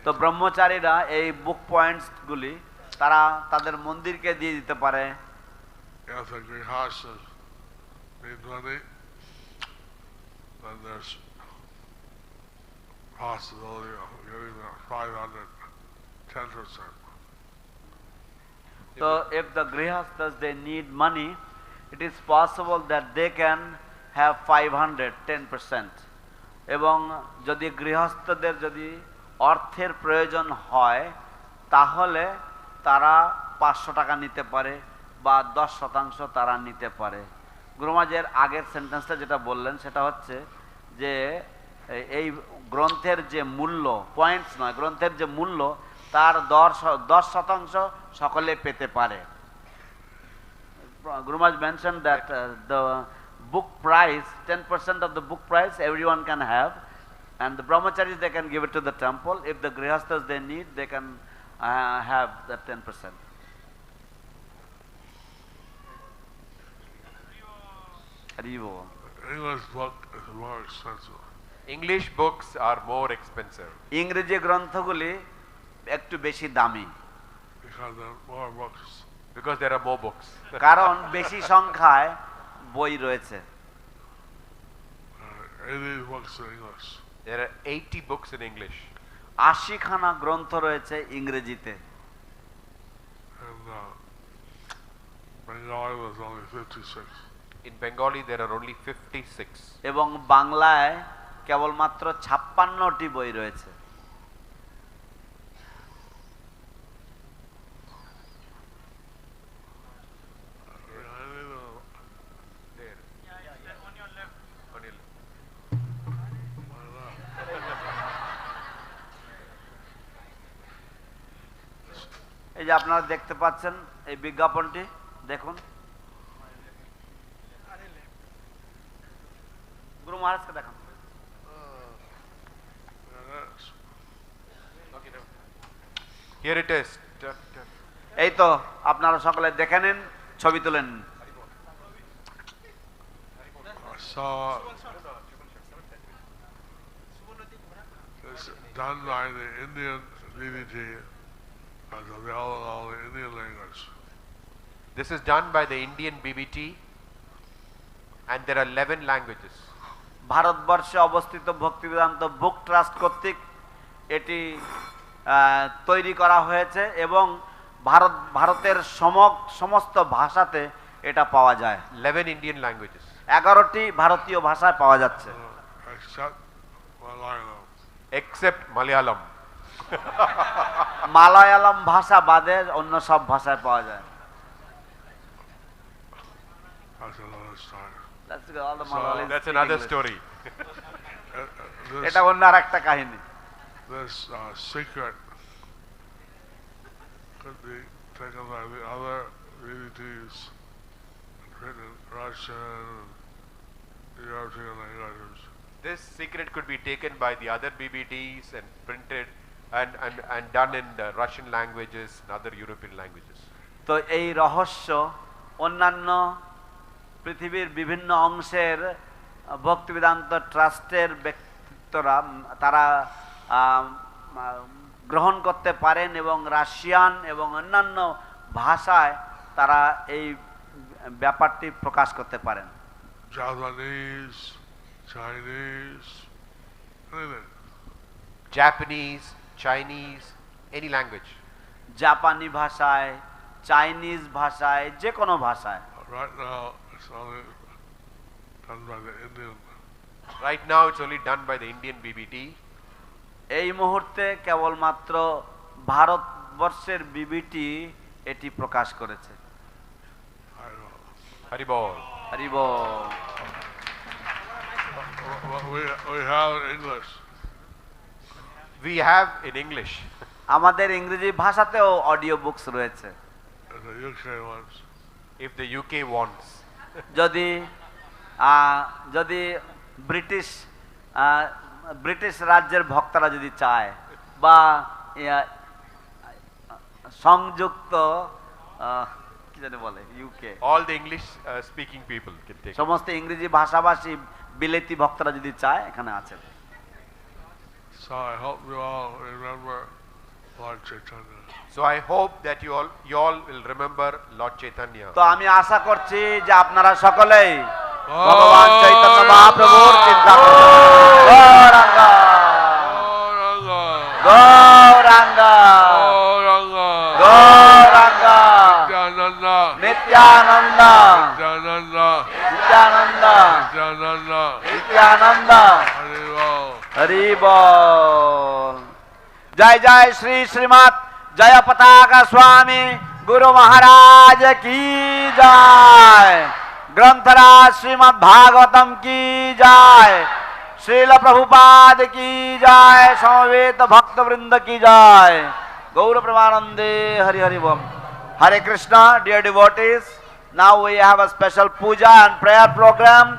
তো ব্রহ্মচারীরা এই বুক পয়েন্টস গুলি তারা তাদের মন্দিরকে দিয়ে দিতে পারে। If the grihastas need money, then there's possibility of getting the 510%. So if the grihastas they need money, it is possible that they can have 510%. এবং যদি গৃহস্থদের যদি অর্থের প্রয়োজন হয় তাহলে তারা 500 টাকা নিতে পারে বা 10% তারা নিতে পারে। গুরুমাজের আগের সেন্টেন্সটা যেটা বললেন সেটা হচ্ছে যে এই গ্রন্থের যে মূল্য, পয়েন্টস নয়, গ্রন্থের যে মূল্য তার 10% সকলে পেতে পারে। Gurumaj mentioned that the book price, 10% of the book price everyone can have, and the brahmacharis they can give it to the temple. If the grihastas they need, they can have that 10%. English book is more expensive. English books are more expensive. ইংরেজি গ্রন্থগুলি একটু বেশি দামি। Because there are more books. Because there are more books. কারণ বেশি সংখ্যায় বই রয়েছে। 80 books in English. There are 80 books in English. 80 খানা গ্রন্থ রয়েছে ইংরেজিতে। And Bengali was only 56. In Bengali there are only 56. এবং বাংলায় কেবলমাত্র 56টি বই রয়েছে। এই যে আপনারা দেখতে পাচ্ছেন এই বিজ্ঞাপনটি দেখুন। গুরু মহারাজকে দেখান। Here it is. এই তো আপনারা সকলে দেখে নিন, ছবি তুলেন। So it's done by the Indian DDT, all the Indian language. This is done by the Indian BBT and there are 11 languages. ভারতবর্ষে অবস্থিত ভক্তিবেদান্ত বুক ট্রাস্ট কর্তৃক এটি তৈরি করা হয়েছে এবং ভারতের সমস্ত ভাষাতে এটা পাওয়া যায়। 11 Indian languages. 11টি ভারতীয় ভাষায় পাওয়া যাচ্ছে। Except Malayalam. মালায়ালাম ভাষা বাদে অন্য সব ভাষায় পাওয়া যায়। That's another story. এটা অন্য আরেকটা কাহিনী। This secret could be taken by the other DDTs and written in Russian and European languages. This secret could be taken by the other BBTs and printed and done in the Russian languages and other European languages. তো এই রহস্য অন্যান্য পৃথিবীর বিভিন্ন অংশের ভক্তিবেদান্ত ট্রাস্টের ব্যক্তিত্বরা তারা গ্রহণ করতে পারেন এবং রাশিয়ান এবং অন্যান্য ভাষায় তারা এই ব্যাপারটি প্রকাশ করতে পারেন। Japanese, Chinese, anything. Japanese, Chinese, any language. জাপানি ভাষায়, চাইনিজ ভাষায়, যে কোনো ভাষায়। Right now, it's only done by the Indian. Right now it's only done by the Indian BBT. এই মুহূর্তে কেবলমাত্র ভারতবর্ষের বিবিটি এটি প্রকাশ করেছে। Haribol. Horrible. We have English. We have in English. আমাদের ইংরেজি ভাষাতেও অডিও বুকস রয়েছে। The UK ones. If the UK wants. যদি যদি ব্রিটিশ রাজ্যের ভক্তরা যদি চায় বা সংযুক্ত কি জানি বলে UK, All the English speaking people can take it. সমস্ত ইংরেজি ভাষাভাষী বিলেতি ভক্তরা যদি চায় এখানে আছে। So I hope you all remember Lord Chaitanya. So I hope that you all will remember Lord Chaitanya. তো আমি আশা করছি যে আপনারা সকলেই ভগবান চৈতন্য মহাপ্রভুর চিন্তা করবেন। গৌরাঙ্গা গৌরাঙ্গা গৌরাঙ্গা নিত্যানন্দ নিত্যানন্দ নিত্যানন্দ হরি বল। জয় জয় শ্রী শ্রীমৎ জয়পতাকা স্বামী গুরু মহারাজ কি জয়। ग्रंथराज श्रीमद् भागवतम की जय। श्रील प्रभुपाद की जय। समवेत भक्त वृंद की जय। गौर प्रेमानंदे हरि हरि बोल। Hare Krishna, dear devotees. Now we have a special puja and prayer program